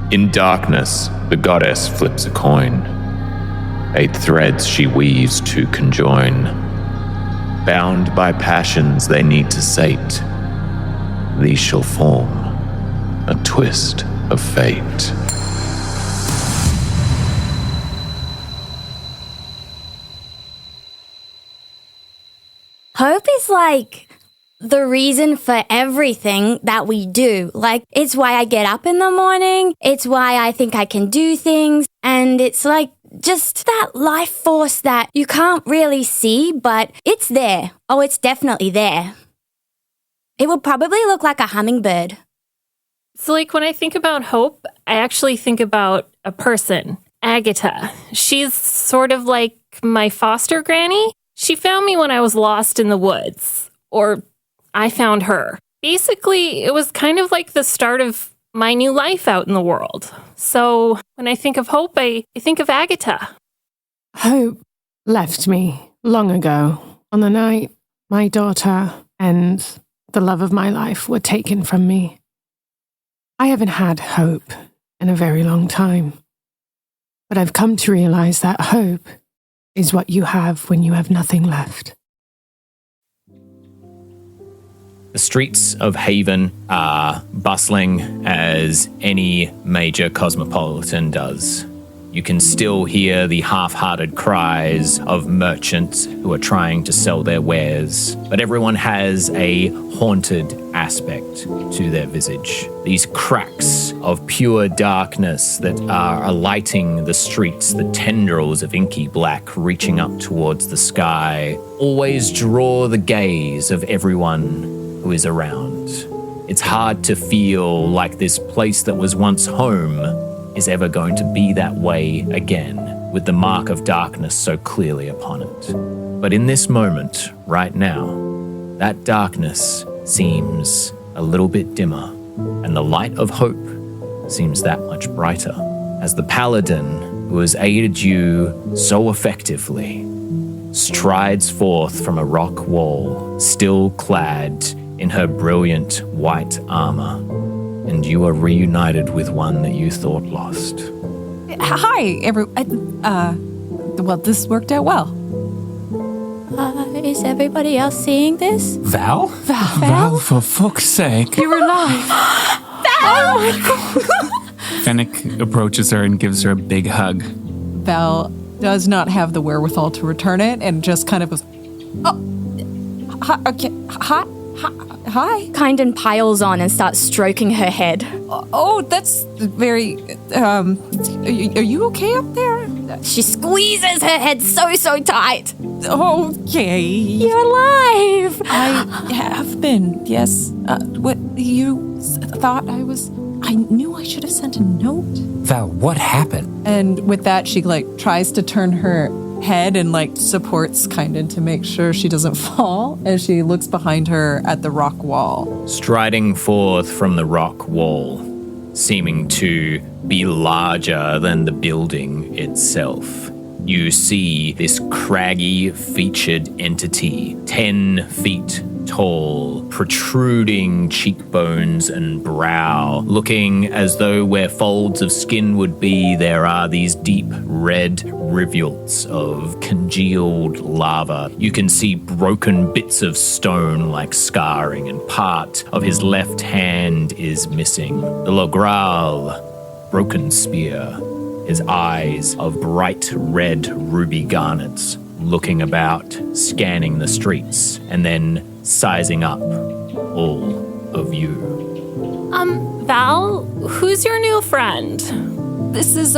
In darkness, the goddess flips a coin. 8 threads she weaves to conjoin. Bound by passions they need to sate, these shall form a twist of fate. Hope is like the reason for everything that we do. Like, it's why I get up in the morning. It's why I think I can do things. And it's like just that life force that you can't really see, but it's there. Oh, it's definitely there. It would probably look like a hummingbird. So, like, when I think about hope, I actually think about a person, Agatha. She's sort of like my foster granny. She found me when I was lost in the woods, or I found her. Basically, it was kind of like the start of my new life out in the world. So when I think of hope, I think of Agatha. Hope left me long ago on the night my daughter and the love of my life were taken from me. I haven't had hope in a very long time, but I've come to realize that hope is what you have when you have nothing left. The streets of Haven are bustling as any major cosmopolitan does. You can still hear the half-hearted cries of merchants who are trying to sell their wares, but everyone has a haunted aspect to their visage. These cracks of pure darkness that are alighting the streets, the tendrils of inky black reaching up towards the sky, always draw the gaze of everyone who is around. It's hard to feel like this place that was once home is ever going to be that way again, with the mark of darkness so clearly upon it. But in this moment, right now, that darkness seems a little bit dimmer, and the light of hope seems that much brighter, as the paladin who has aided you so effectively strides forth from a rock wall, still clad in her brilliant white armor, and you are reunited with one that you thought lost. Hi, well, this worked out well. Is everybody else seeing this? Val? Val, for fuck's sake. you're alive. Oh my god! Fennec approaches her and gives her a big hug. Val does not have the wherewithal to return it and just kind of goes, oh, hi, okay, hi. Kynden piles on and starts stroking her head. Oh, that's very, are you okay up there? She squeezes her head so tight. Okay. You're alive! I have been, yes. What, you thought I was... I knew I should have sent a note. Val, what happened? And with that, she, tries to turn her head and, supports Kynden to make sure she doesn't fall as she looks behind her at the rock wall. Striding forth from the rock wall, seeming to be larger than the building itself, you see this craggy, featured entity, 10 feet tall, protruding cheekbones and brow, looking as though where folds of skin would be, there are these deep red rivulets of congealed lava. You can see broken bits of stone like scarring, and part of his left hand is missing. The Logral, broken spear, his eyes of bright red ruby garnets, looking about, scanning the streets, and then sizing up all of you. Val, who's your new friend? This is,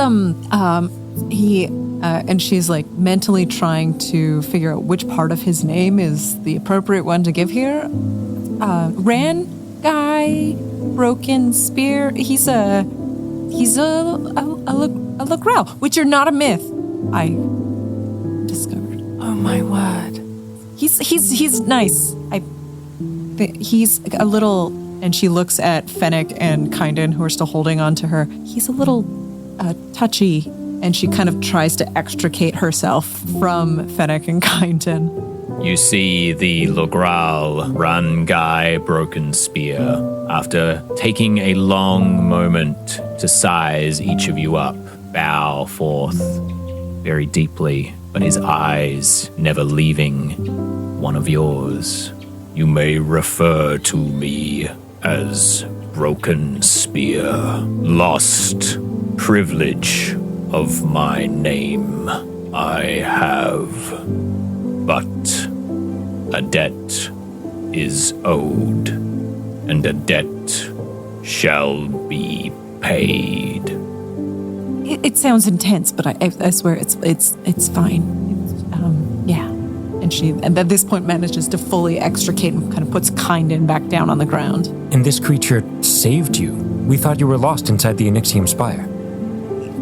he, and she's, mentally trying to figure out which part of his name is the appropriate one to give here. Ran guy, broken spear, he's a Logral, which are not a myth, I discovered. Oh my word. He's nice. He's a little, and she looks at Fennec and Kynden, who are still holding on to her. He's a little touchy, and she kind of tries to extricate herself from Fennec and Kynden. You see the Logral run guy Broken Spear after taking a long moment to size each of you up, bow forth very deeply, but his eyes never leaving one of yours. You may refer to me as Broken Spear, lost privilege of my name I have, but a debt is owed, and a debt shall be paid. It sounds intense, but I swear it's fine. Yeah. And she, and at this point, manages to fully extricate and kind of puts Kynden back down on the ground. And this creature saved you. We thought you were lost inside the Onyxium Spire.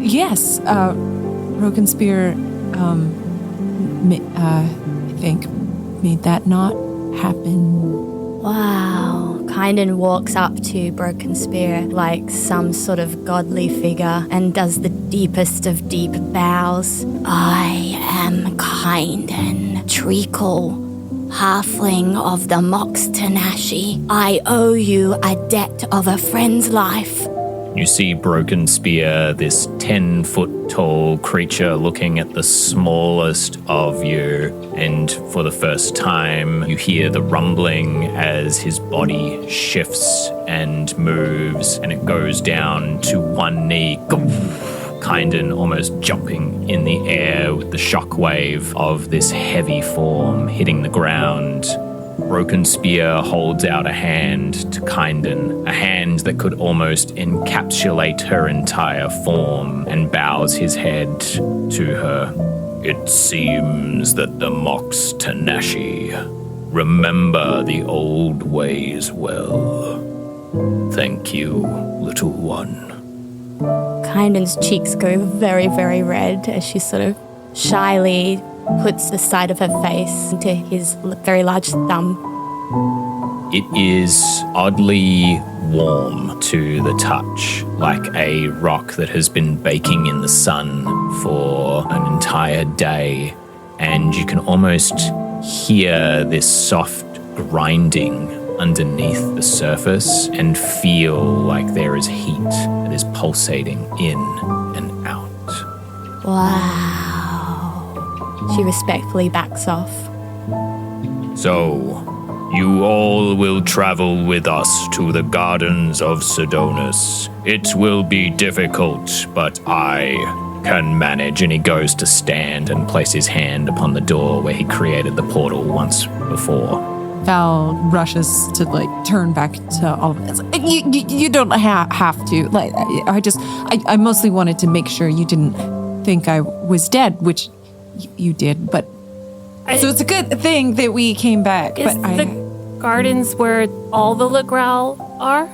Yes, Broken Spear, I think, made that not happen. Wow. Kynden walks up to Broken Spear like some sort of godly figure and does the deepest of deep bows. I am Kynden, Treacle, halfling of the Moxtanashi. I owe you a debt of a friend's life. You see Broken Spear, this 10-foot-tall creature looking at the smallest of you, and for the first time, you hear the rumbling as his body shifts and moves, and it goes down to one knee, Kynden almost jumping in the air with the shockwave of this heavy form hitting the ground. Broken Spear holds out a hand to Kynden, a hand that could almost encapsulate her entire form, and bows his head to her. It seems that the Moxtanashi remember the old ways well. Thank you, little one. Kynden's cheeks go very, very red as she sort of shyly puts the side of her face into his very large thumb. It is oddly warm to the touch, like a rock that has been baking in the sun for an entire day, and you can almost hear this soft grinding underneath the surface and feel like there is heat that is pulsating in and out. Wow. She respectfully backs off. So, you all will travel with us to the gardens of Sidonus. It will be difficult, but I can manage. And he goes to stand and place his hand upon the door where he created the portal once before. Val rushes to turn back to all of this. You don't have to. I mostly wanted to make sure you didn't think I was dead, which you did, but so it's a good thing that we came back. Is the gardens where all the Logral are?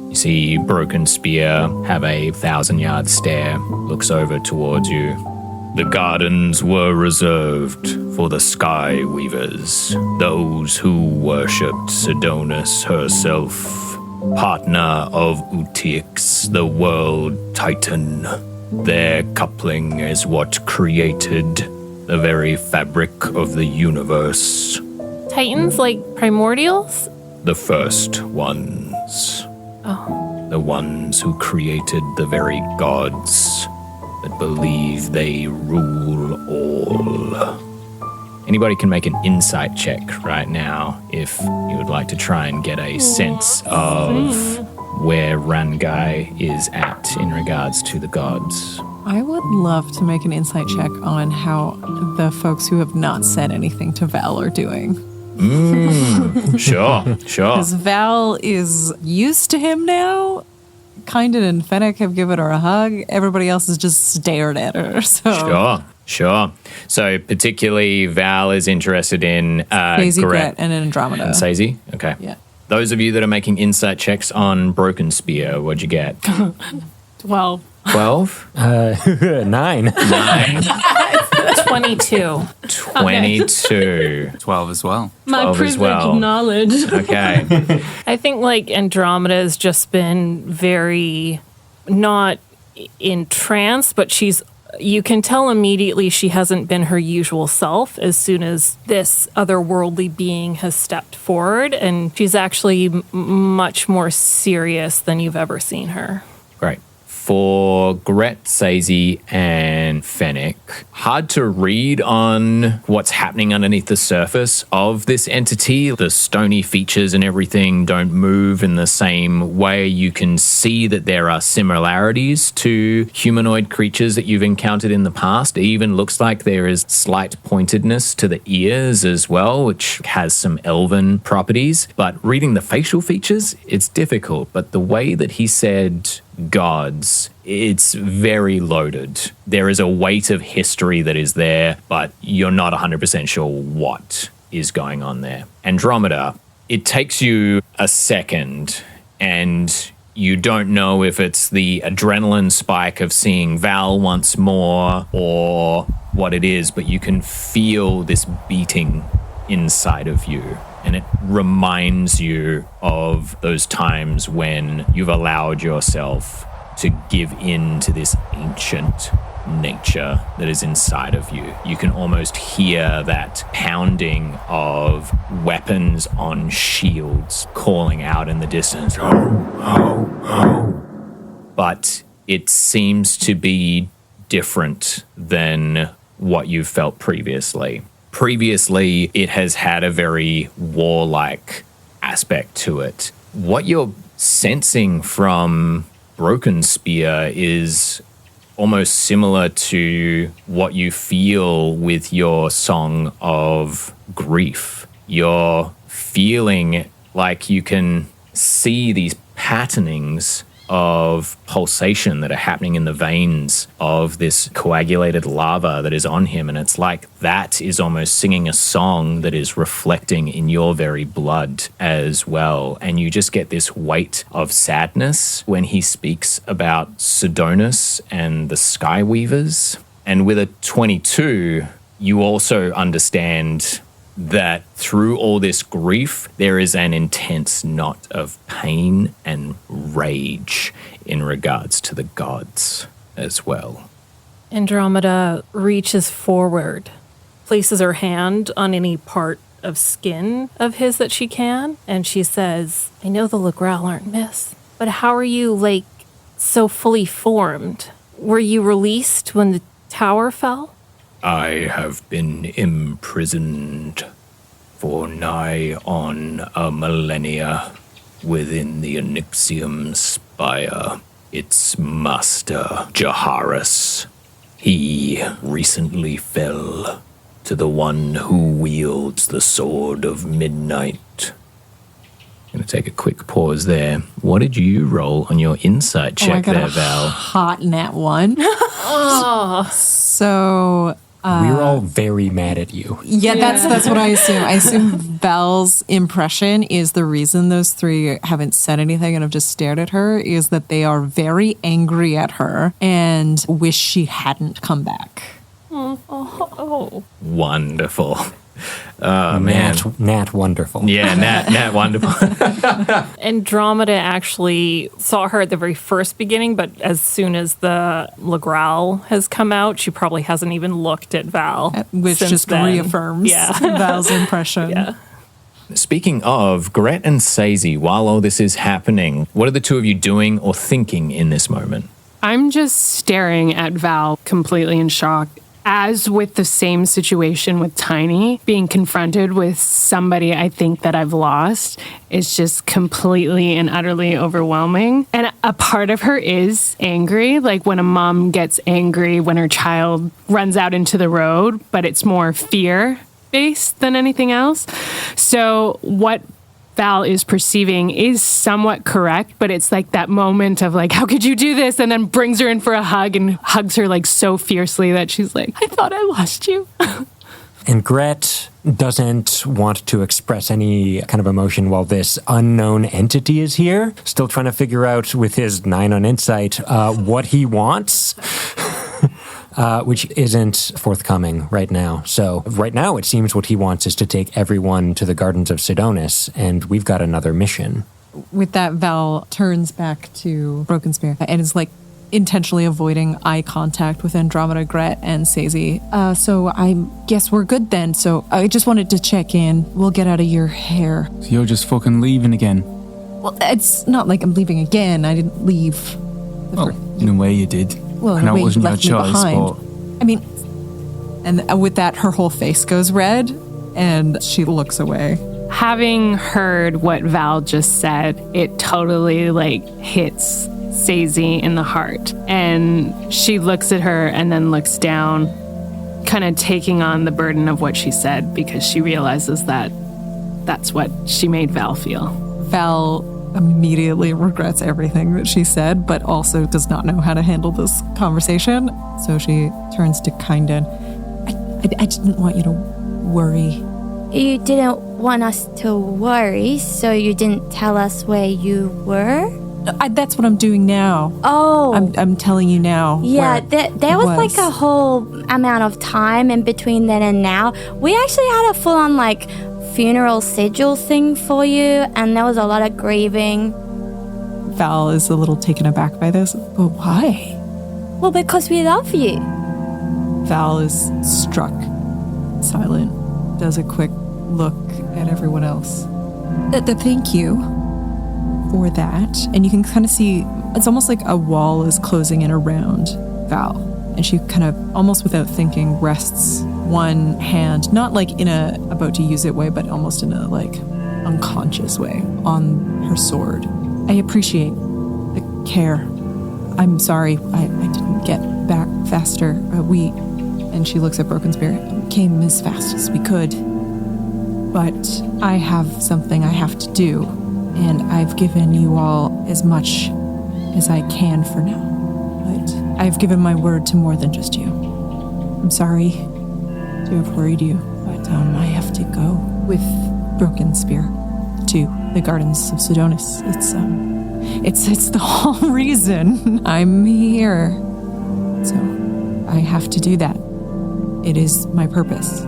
You see Broken Spear have a 1,000-yard stare, looks over towards you. The gardens were reserved for the Sky Weavers, those who worshipped Sidonus herself, partner of Utix, the world titan. Their coupling is what created the very fabric of the universe. Titans like primordials? The first ones. Oh. The ones who created the very gods that believe they rule all. Anybody can make an insight check right now if you would like to try and get a sense of where Rangai is at in regards to the gods. I would love to make an insight check on how the folks who have not said anything to Val are doing. Sure. Because Val is used to him now. Kynden and Fennec have given her a hug. Everybody else has just stared at her. So. Sure. So particularly Val is interested in Sazey, Gret, and Andromeda. And Sazey? Okay. Yeah. Those of you that are making insight checks on Broken Spear, what'd you get? 12. 12? 9. 22. 22. 12 as well. My 12 as privilege well. of knowledge. Okay. I think Andromeda has just been very not entranced, but she's You can tell immediately she hasn't been her usual self as soon as this otherworldly being has stepped forward, and she's actually much more serious than you've ever seen her. Great. For Gret, Sazey, and Fennec, hard to read on what's happening underneath the surface of this entity. The stony features and everything don't move in the same way. You can see that there are similarities to humanoid creatures that you've encountered in the past. It even looks like there is slight pointedness to the ears as well, which has some elven properties. But reading the facial features, it's difficult. But the way that he said gods, it's very loaded. There is a weight of history that is there, but you're not 100% sure what is going on there. Andromeda, it takes you a second, and you don't know if it's the adrenaline spike of seeing Val once more or what it is, but you can feel this beating inside of you. And it reminds you of those times when you've allowed yourself to give in to this ancient nature that is inside of you. You can almost hear that pounding of weapons on shields calling out in the distance. Ho, ho, ho. But it seems to be different than what you've felt previously. Previously, it has had a very warlike aspect to it. What you're sensing from Broken Spear is almost similar to what you feel with your song of grief. You're feeling like you can see these patternings of pulsation that are happening in the veins of this coagulated lava that is on him. And it's like that is almost singing a song that is reflecting in your very blood as well. And you just get this weight of sadness when he speaks about Sidonus and the Skyweavers. And with a 22, you also understand that through all this grief, there is an intense knot of pain and rage in regards to the gods as well. Andromeda reaches forward, places her hand on any part of skin of his that she can, and she says, I know the Legral aren't myths, but how are you, so fully formed? Were you released when the tower fell? I have been imprisoned for nigh on a millennia within the Onyxium spire. Its master, Jaharis, he recently fell to the one who wields the Sword of Midnight. I'm going to take a quick pause there. What did you roll on your insight check there, Val? Hot nat 1. So we're all very mad at you. Yeah, that's what I assume. I assume Val's impression is the reason those three haven't said anything and have just stared at her is that they are very angry at her and wish she hadn't come back. Oh. Wonderful. Oh, man. Nat wonderful. Yeah, Nat wonderful. Andromeda actually saw her at the very first beginning, but as soon as the Legral has come out, she probably hasn't even looked at Val. Which just then. reaffirms Val's impression. Yeah. Speaking of, Gret and Sazey, while all this is happening, what are the two of you doing or thinking in this moment? I'm just staring at Val completely in shock. As with the same situation with Tiny, being confronted with somebody I think that I've lost is just completely and utterly overwhelming. And a part of her is angry, like when a mom gets angry when her child runs out into the road, but it's more fear-based than anything else. So what Val is perceiving is somewhat correct, but it's like that moment of how could you do this? And then brings her in for a hug and hugs her so fiercely that she's like, I thought I lost you. And Gret doesn't want to express any kind of emotion while this unknown entity is here, still trying to figure out with his 9 on insight what he wants. Which isn't forthcoming right now. So right now it seems what he wants is to take everyone to the Gardens of Sidonus, and we've got another mission. With that, Val turns back to Broken Spear and is like, intentionally avoiding eye contact with Andromeda, Gret, and Sazey. So I guess we're good then. So I just wanted to check in. We'll get out of your hair. So you're just fucking leaving again? Well, it's not like I'm leaving again. I didn't leave. Well, in a way you did. Well, I in know a way it wasn't you your left me choice, behind. but... I mean, and with that, her whole face goes red, and she looks away. Having heard what Val just said, it totally hits Sazey in the heart. And she looks at her and then looks down, kind of taking on the burden of what she said, because she realizes that that's what she made Val feel. Val immediately regrets everything that she said, but also does not know how to handle this conversation. So she turns to Kynden. I didn't want you to worry. You didn't want us to worry, so you didn't tell us where you were? That's what I'm doing now. Oh. I'm telling you now. Yeah, there was a whole amount of time in between then and now. We actually had a full-on funeral sigil thing for you, and there was a lot of grieving. Val is a little taken aback by this. But why? Well, because we love you. Val is struck, silent, does a quick look at everyone else. Thank you for that. And you can kind of see, it's almost like a wall is closing in around Val. And she kind of, almost without thinking, rests one hand, not in a about to use it way, but almost in a unconscious way on her sword. I appreciate the care. I'm sorry I didn't get back faster. And she looks at Broken Spirit, came as fast as we could. But I have something I have to do, and I've given you all as much as I can for now. But I've given my word to more than just you. I'm sorry to have worried you, but I have to go with Broken Spirit to the Gardens of Sidonis. It's the whole reason I'm here. So I have to do that. It is my purpose.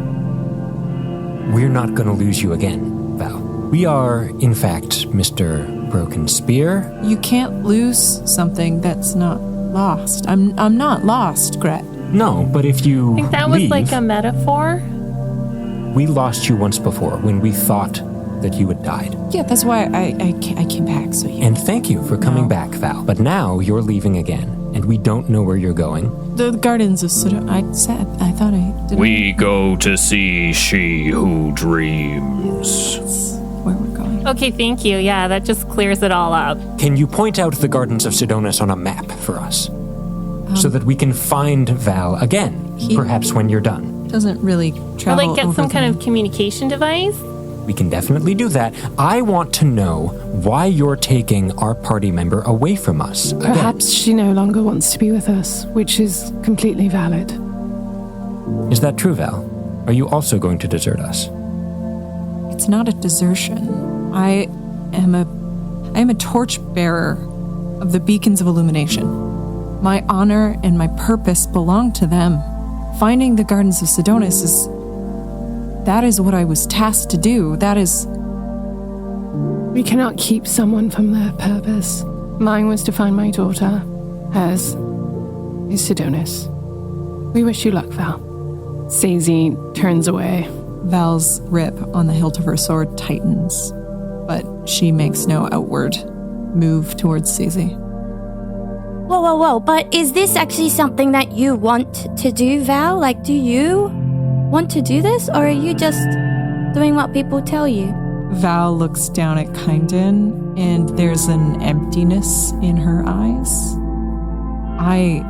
We're not going to lose you again, Val. We are, in fact, Mr. Broken Spear. You can't lose something that's not lost. I'm not lost, Gret. No, but if you I think that was a metaphor. We lost you once before when we thought that you had died. Yeah, that's why I came back. So you... And thank you for coming back, Val. But now you're leaving again, and we don't know where you're going. The Gardens of Sidonis. I thought I didn't. We go to see she who dreams. That's where we're going. Okay, thank you. Yeah, that just clears it all up. Can you point out the Gardens of Sidonis on a map for us? So that we can find Val again, perhaps when you're done. Doesn't really Or travel get over some kind of communication device. We can definitely do that. I want to know why you're taking our party member away from us. Again. Perhaps she no longer wants to be with us, which is completely valid. Is that true, Val? Are you also going to desert us? It's not a desertion. I am a torchbearer of the beacons of illumination. My honor and my purpose belong to them. Finding the Gardens of Sidonis that is what I was tasked to do. That is... We cannot keep someone from their purpose. Mine was to find my daughter. Hers is Sidonis. We wish you luck, Val. Sazey turns away. Val's grip on the hilt of her sword tightens, but she makes no outward move towards Sazey. Whoa, but is this actually something that you want to do, Val? Do you want to do this, or are you just doing what people tell you? Val looks down at Kynden, and there's an emptiness in her eyes. I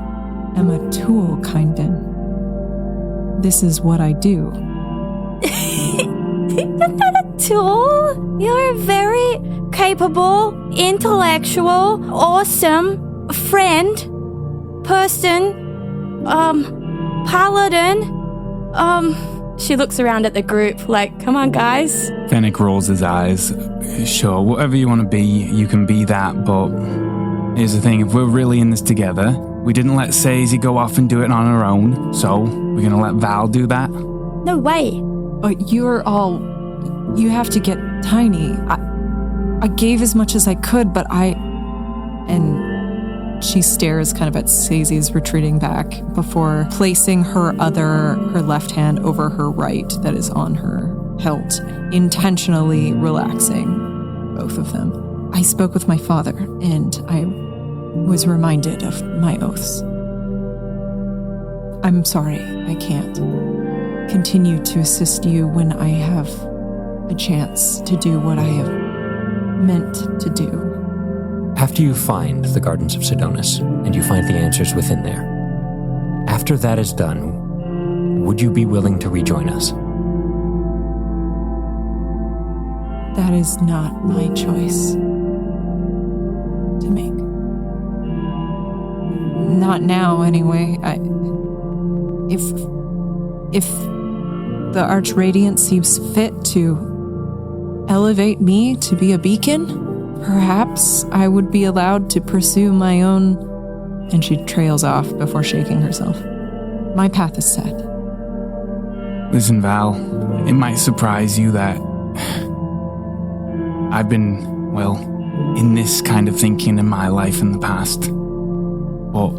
am a tool, Kynden. This is what I do. You're not a tool. You're a very capable, intellectual, awesome friend, person, paladin. She looks around at the group come on, guys. Fennec rolls his eyes. Sure, whatever you want to be, you can be that, but here's the thing, if we're really in this together, we didn't let Sazey go off and do it on her own, so we're going to let Val do that? No way. But you have to get tiny. I gave as much as I could, but and She stares kind of at Sazey's retreating back before placing her left hand over her right that is on her hilt, intentionally relaxing both of them. I spoke with my father, and I was reminded of my oaths. I'm sorry, I can't continue to assist you when I have a chance to do what I have meant to do. After you find the Gardens of Sidonis, and you find the answers within there, after that is done, would you be willing to rejoin us? That is not my choice to make. Not now, anyway. If the Archradiant seems fit to elevate me to be a beacon, perhaps I would be allowed to pursue my own... And she trails off before shaking herself. My path is set. Listen, Val, it might surprise you that I've been, well, in this kind of thinking in my life in the past. But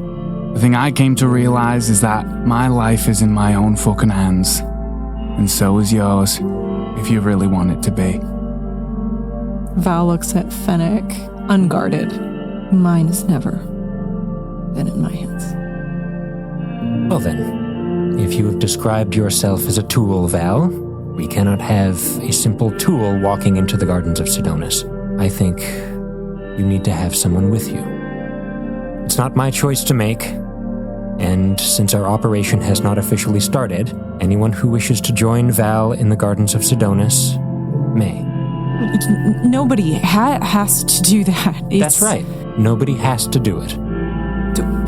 the thing I came to realize is that my life is in my own fucking hands. And so is yours, if you really want it to be. Val looks at Fennec, unguarded. Mine has never been in my hands. Well then, if you have described yourself as a tool, Val, we cannot have a simple tool walking into the Gardens of Sidonis. I think you need to have someone with you. It's not my choice to make, and since our operation has not officially started, anyone who wishes to join Val in the Gardens of Sidonis may. Nobody has to do that. That's right. Nobody has to do it.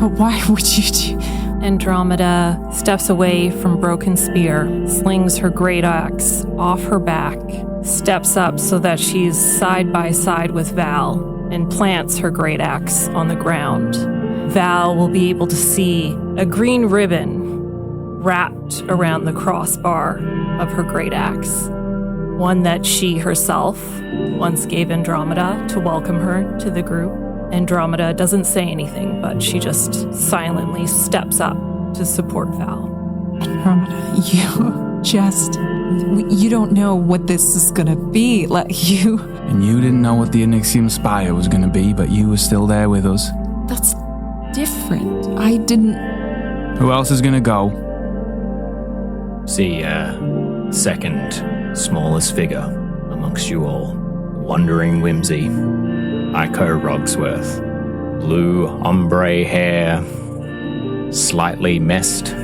But why would you do... Andromeda steps away from Broken Spear, slings her great axe off her back, steps up so that she's side by side with Val, and plants her great axe on the ground. Val will be able to see a green ribbon wrapped around the crossbar of her great axe, one that she herself once gave Andromeda to welcome her to the group. Andromeda doesn't say anything, but she just silently steps up to support Val. Andromeda, you don't know what this is gonna be, you... And you didn't know what the Onyxium Spire was gonna be, but you were still there with us. That's different. I didn't... Who else is gonna go? See, second smallest figure amongst you all. Wandering whimsy. Iko Rogsworth. Blue ombre hair. Slightly messed,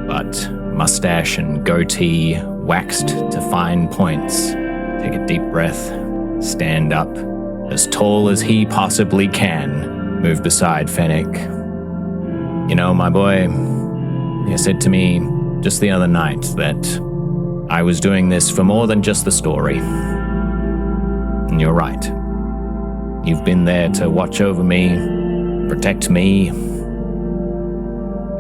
but mustache and goatee waxed to fine points. Take a deep breath. Stand up. As tall as he possibly can. Move beside Fennec. You know, my boy, you said to me just the other night that I was doing this for more than just the story. And you're right. You've been there to watch over me, protect me.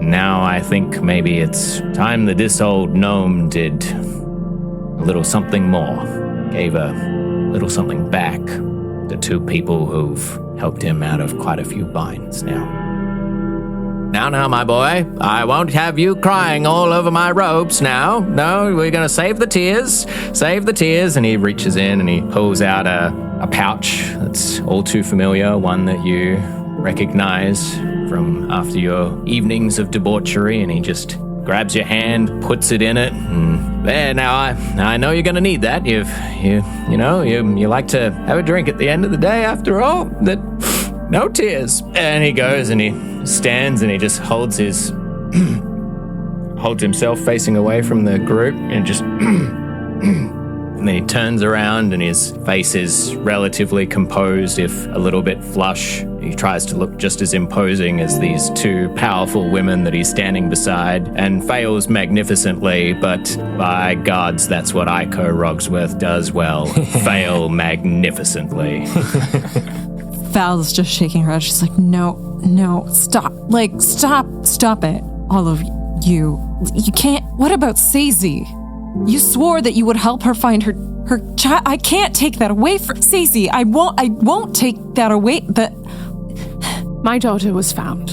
Now I think maybe it's time that this old gnome did a little something more. Gave a little something back to two people who've helped him out of quite a few binds now. Now, my boy, I won't have you crying all over my robes now. No, we're going to save the tears. Save the tears. And he reaches in and he pulls out a pouch that's all too familiar, one that you recognize from after your evenings of debauchery, and he just grabs your hand, puts it in it, and there, now I know you're going to need that. You like to have a drink at the end of the day after all. That no tears. And he goes and he stands and he just holds himself facing away from the group and just and then he turns around and his face is relatively composed, if a little bit flush. He tries to look just as imposing as these two powerful women that he's standing beside and fails magnificently, but by gods, that's what Iko Rogsworth does well. Fail magnificently. Val's just shaking her head. She's like, no, stop. Stop it. All of you. You can't. What about Sazey? You swore that you would help her find her child. I can't take that away from Sazey. I won't take that away. But My daughter was found.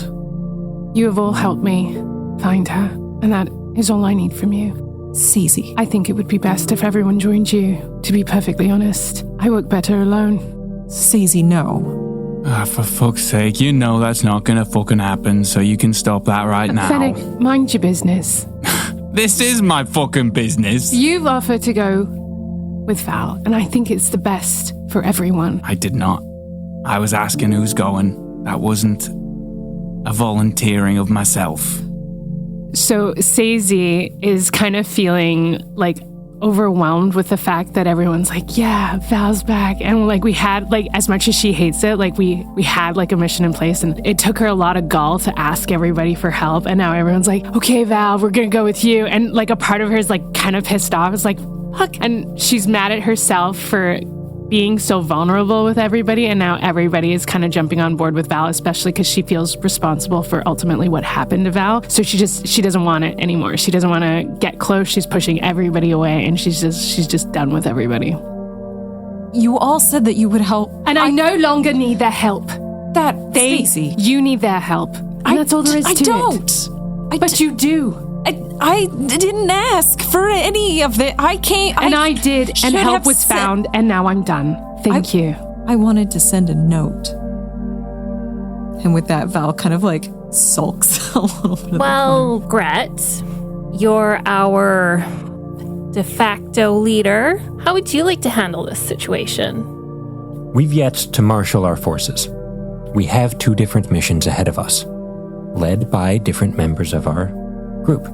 You have all helped me find her, and that is all I need from you. Sazey. I think it would be best if everyone joined you, to be perfectly honest. I work better alone. Sazey, no. For fuck's sake, you know that's not gonna fucking happen, so you can stop that right now. Fennec, mind your business. This is my fucking business. You've offered to go with Val, and I think it's the best for everyone. I did not. I was asking who's going. That wasn't a volunteering of myself. So Sazey is kind of feeling like overwhelmed with the fact that everyone's like, yeah, Val's back. And like we had, like, as much as she hates it, like we had like a mission in place, and it took her a lot of gall to ask everybody for help. And now everyone's like, okay, Val, we're going to go with you. And like a part of her is like kind of pissed off. It's like, fuck. And she's mad at herself for being so vulnerable with everybody, and now everybody is kind of jumping on board with Val, especially because she feels responsible for ultimately what happened to Val. So she doesn't want it anymore. She doesn't want to get close. She's pushing everybody away, and she's just done with everybody. You all said that you would help. And I no longer need their help. Sazey. You need their help. And that's all there is to it. I don't. But you do. I didn't ask for any of it. I can't. And I did, and help was found, and now I'm done. Thank you. I wanted to send a note. And with that, Val kind of like sulks a little bit. Well, Gret, you're our de facto leader. How would you like to handle this situation? We've yet to marshal our forces. We have 2 different missions ahead of us, led by different members of our group.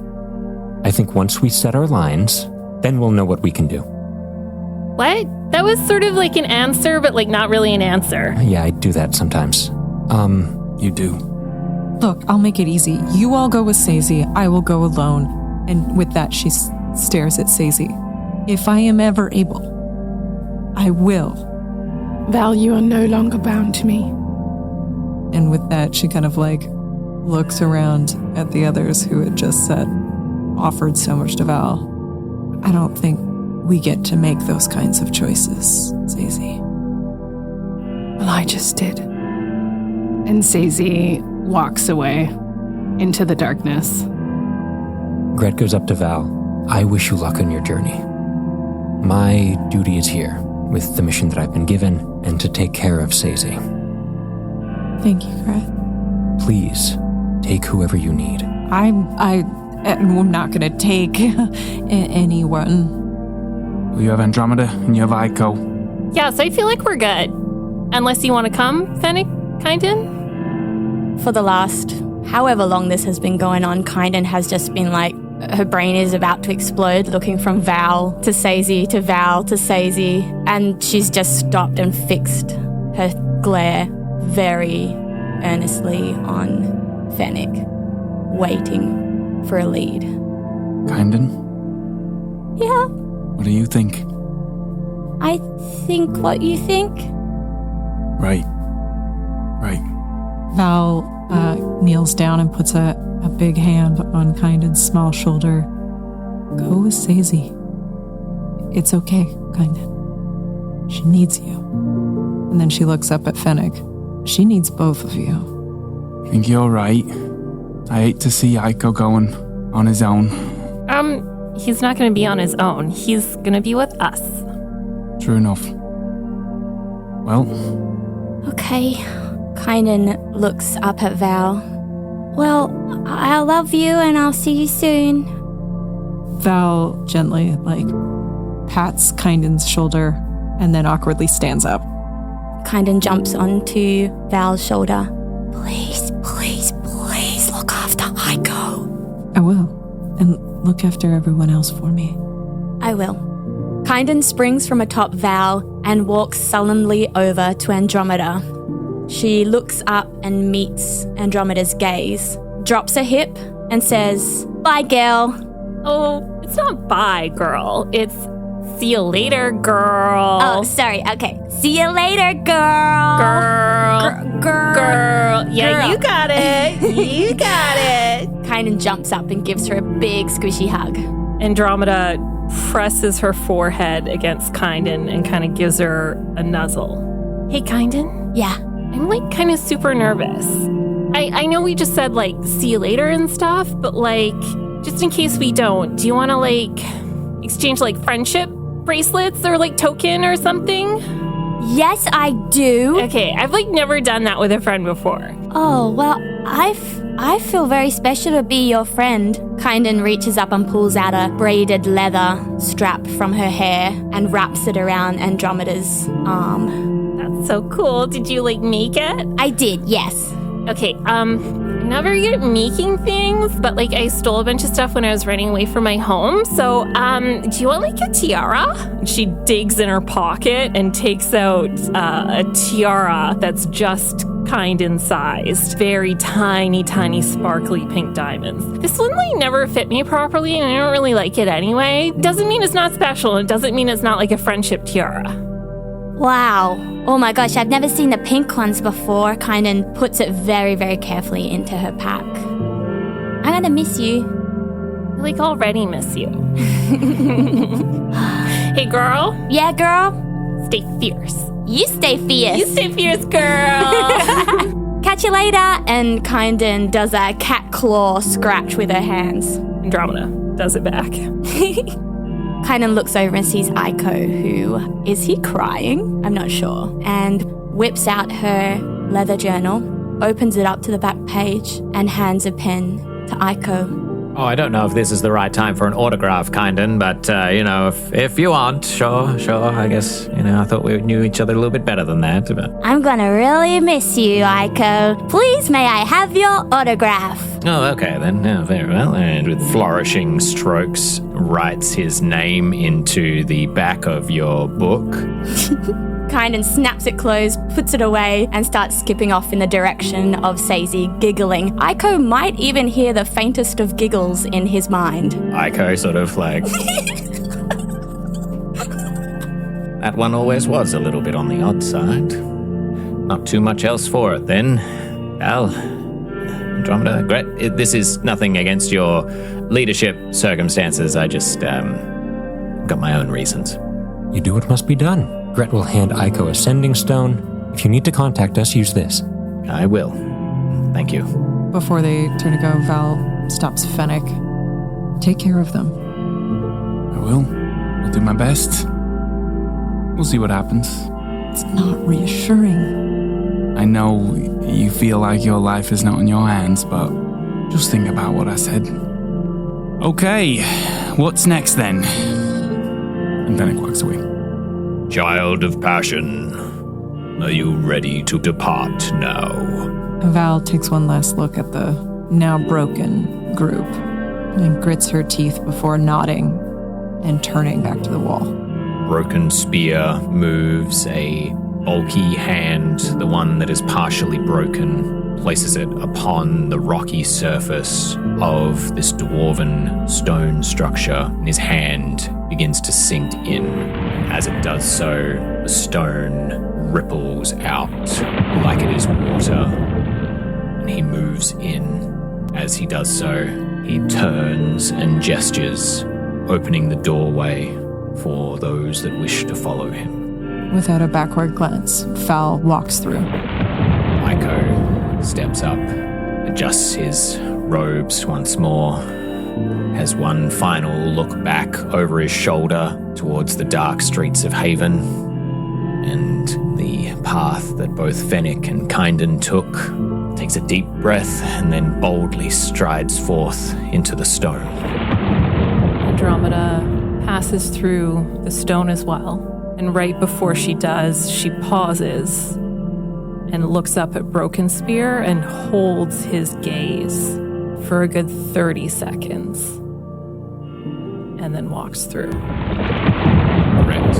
I think once we set our lines, then we'll know what we can do. What? That was sort of like an answer, but like not really an answer. Yeah, I do that sometimes. You do. Look, I'll make it easy. You all go with Sazey. I will go alone. And with that, she stares at Sazey. If I am ever able, I will. Val, you are no longer bound to me. And with that, she kind of like looks around at the others who had just offered so much to Val. I don't think we get to make those kinds of choices, Sazey. Well, I just did. And Sazey walks away into the darkness. Gret goes up to Val. I wish you luck on your journey. My duty is here, with the mission that I've been given, and to take care of Sazey. Thank you, Gret. Please, take whoever you need. I'm not going to take anyone. Well, you have Andromeda and you have Aiko. Yeah, so I feel like we're good. Unless you want to come, Fennec, Kynden? For the last however long this has been going on, Kynden has just been like, her brain is about to explode, looking from Val to Sazey to Val to Sazey, and she's just stopped and fixed her glare very earnestly on Fennec, waiting for a lead. Kynden? Yeah, What do you think? I think what you think. Right. Val kneels down and puts a big hand on Kynden's small shoulder. Go with Sazey. It's okay, Kynden. She needs you. And then she looks up at Fennec. She needs both of you. I think you're right. I hate to see Aiko going on his own. He's not going to be on his own. He's going to be with us. True enough. Well, Okay. Kynden looks up at Val. Well, I love you and I'll see you soon. Val gently, pats Kynden's shoulder and then awkwardly stands up. Kynden jumps onto Val's shoulder. Please look after Aiko. I will. And look after everyone else for me. I will. Kynden springs from atop Val and walks sullenly over to Andromeda. She looks up and meets Andromeda's gaze, drops a hip, and says, "Bye, girl." Oh, it's not bye, girl. It's see you later, girl. Oh, sorry. Okay. See you later, girl. Girl. Yeah, Girl. you got it. You got it. Kynden jumps up and gives her a big squishy hug. Andromeda presses her forehead against Kynden and kind of gives her a nuzzle. Hey, Kynden, Yeah. I'm like kind of super nervous. I know we just said like see you later and stuff, but like just in case we don't, do you want to like exchange like friendship bracelets or like token or something? Yes, I do. Okay, I've like never done that with a friend before. Oh, well, I feel very special to be your friend. Kynden reaches up and pulls out a braided leather strap from her hair and wraps it around Andromeda's arm. That's so cool. Did you like make it? I did, yes. Okay, I'm not very good at making things, but like I stole a bunch of stuff when I was running away from my home. So, do you want like a tiara? She digs in her pocket and takes out a tiara that's just Kynden sized. Very tiny, tiny, sparkly pink diamonds. This one like never fit me properly and I don't really like it anyway. Doesn't mean it's not special. It doesn't mean it's not like a friendship tiara. Wow. Oh my gosh, I've never seen the pink ones before. Kynden puts it very, very carefully into her pack. I'm gonna miss you. I like already miss you. Hey girl. Yeah, girl? Stay fierce. You stay fierce. You stay fierce, girl. Catch you later. And Kynden does a cat claw scratch with her hands. Andromeda does it back. Kynden looks over and sees Aiko, who, is he crying? I'm not sure. And whips out her leather journal, opens it up to the back page, and hands a pen to Aiko. Oh, I don't know if this is the right time for an autograph, Kynden, but, if you want, sure, I guess, I thought we knew each other a little bit better than that, but... I'm gonna really miss you, Aiko. Please, may I have your autograph? Oh, okay, then. Yeah, very well. And with flourishing strokes, writes his name into the back of your book. Kynden snaps it closed, puts it away, and starts skipping off in the direction of Sazey, giggling. Aiko might even hear the faintest of giggles in his mind. Aiko sort of like... That one always was a little bit on the odd side. Not too much else for it, then. Well, Andromeda, Gret, this is nothing against your leadership circumstances. I just, got my own reasons. You do what must be done. Gret will hand Aiko a sending stone. If you need to contact us, use this. I will. Thank you. Before they turn to go, Val stops Fennec. Take care of them. I will. I'll do my best. We'll see what happens. It's not reassuring. I know you feel like your life is not in your hands, but just think about what I said. Okay, what's next then? And Fennec walks away. Child of passion, are you ready to depart now? Val takes one last look at the now broken group and grits her teeth before nodding and turning back to the wall. Broken spear moves a bulky hand, the one that is partially broken, places it upon the rocky surface of this dwarven stone structure, and his hand begins to sink in. As it does so, the stone ripples out like it is water, and he moves in. As he does so, he turns and gestures, opening the doorway for those that wish to follow him. Without a backward glance, Val walks through. Aiko steps up, adjusts his robes once more, has one final look back over his shoulder towards the dark streets of Haven and the path that both Fennec and Kynden took, takes a deep breath and then boldly strides forth into the stone. Andromeda passes through the stone as well, and right before she does, she pauses and looks up at Broken Spear and holds his gaze for a good 30 seconds, and then walks through. Gret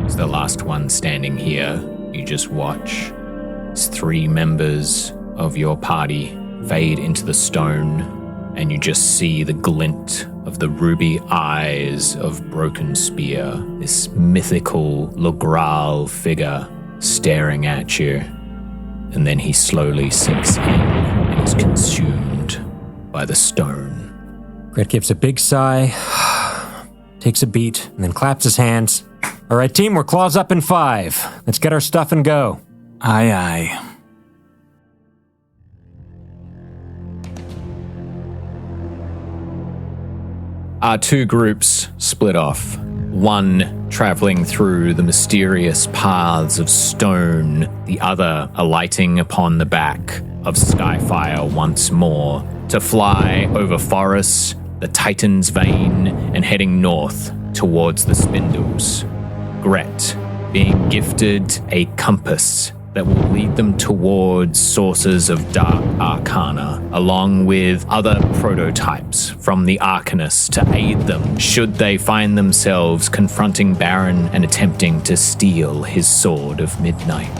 is the last one standing here. You just watch as 3 members of your party fade into the stone, and you just see the glint of the ruby eyes of Broken Spear, this mythical Logral figure staring at you, and then he slowly sinks in and is consumed by the stone. Gret gives a big sigh, takes a beat, and then claps his hands. All right, team, we're claws up in 5. Let's get our stuff and go. Aye. Our two groups split off. One traveling through the mysterious paths of stone, the other alighting upon the back of Skyfire once more to fly over forests, the Titan's Vein, and heading north towards the Spindles. Gret being gifted a compass that will lead them towards sources of dark arcana, along with other prototypes from the Arcanist to aid them should they find themselves confronting Baron and attempting to steal his Sword of Midnight.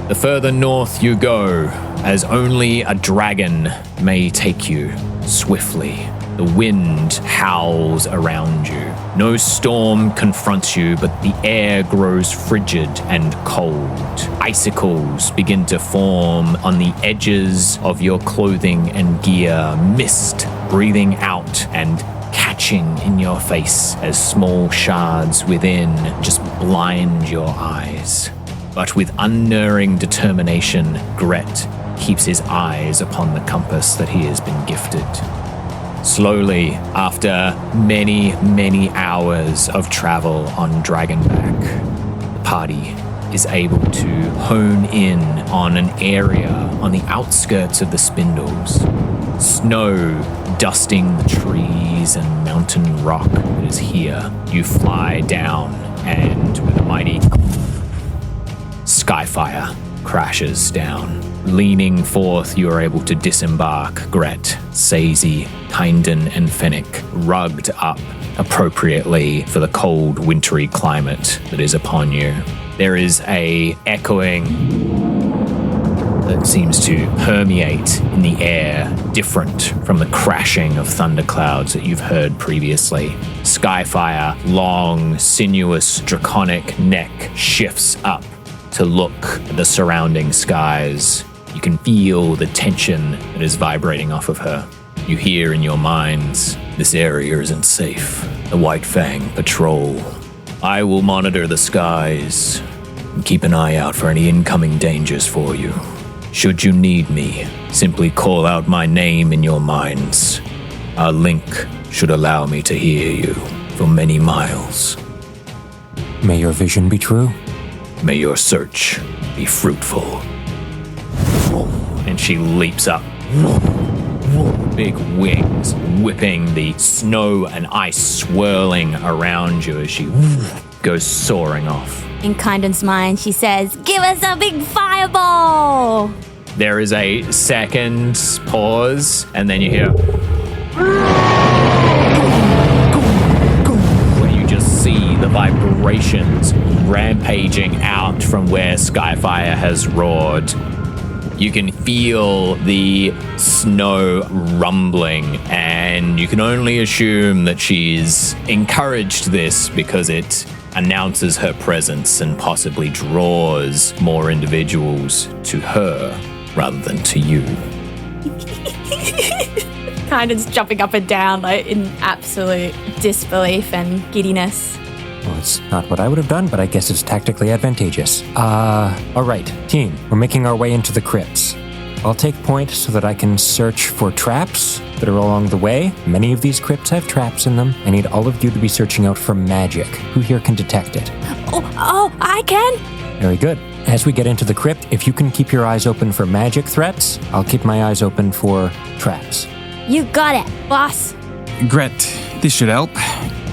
The further north you go, as only a dragon may take you swiftly. The wind howls around you. No storm confronts you, but the air grows frigid and cold. Icicles begin to form on the edges of your clothing and gear, mist breathing out and catching in your face as small shards within just blind your eyes. But with unerring determination, Gret keeps his eyes upon the compass that he has been gifted. Slowly, after many, many hours of travel on Dragonback, the party is able to hone in on an area on the outskirts of the Spindles. Snow dusting the trees and mountain rock that is here. You fly down, and with a mighty Skyfire crashes down. Leaning forth, you are able to disembark Gret, Sazey, Kynden, and Fennec, rugged up appropriately for the cold, wintry climate that is upon you. There is a echoing that seems to permeate in the air, different from the crashing of thunderclouds that you've heard previously. Skyfire, long, sinuous, draconic neck shifts up to look at the surrounding skies. You can feel the tension that is vibrating off of her. You hear in your minds, this area isn't safe. The White Fang patrol. I will monitor the skies and keep an eye out for any incoming dangers for you. Should you need me, simply call out my name in your minds. Our link should allow me to hear you for many miles. May your vision be true. May your search be fruitful. And she leaps up. Big wings whipping the snow and ice swirling around you as she goes soaring off. In Kynden's mind, she says, "Give us a big fireball!" There is a second pause, and then you hear where you just see the vibrations rampaging out from where Skyfire has roared. You can feel the snow rumbling, and you can only assume that she's encouraged this because it announces her presence and possibly draws more individuals to her rather than to you. Kynden's jumping up and down like in absolute disbelief and giddiness. Well, it's not what I would have done, but I guess it's tactically advantageous. All right, team, we're making our way into the crypts. I'll take point so that I can search for traps that are along the way. Many of these crypts have traps in them. I need all of you to be searching out for magic. Who here can detect it? Oh, I can? Very good. As we get into the crypt, if you can keep your eyes open for magic threats, I'll keep my eyes open for traps. You got it, boss. Gret, this should help.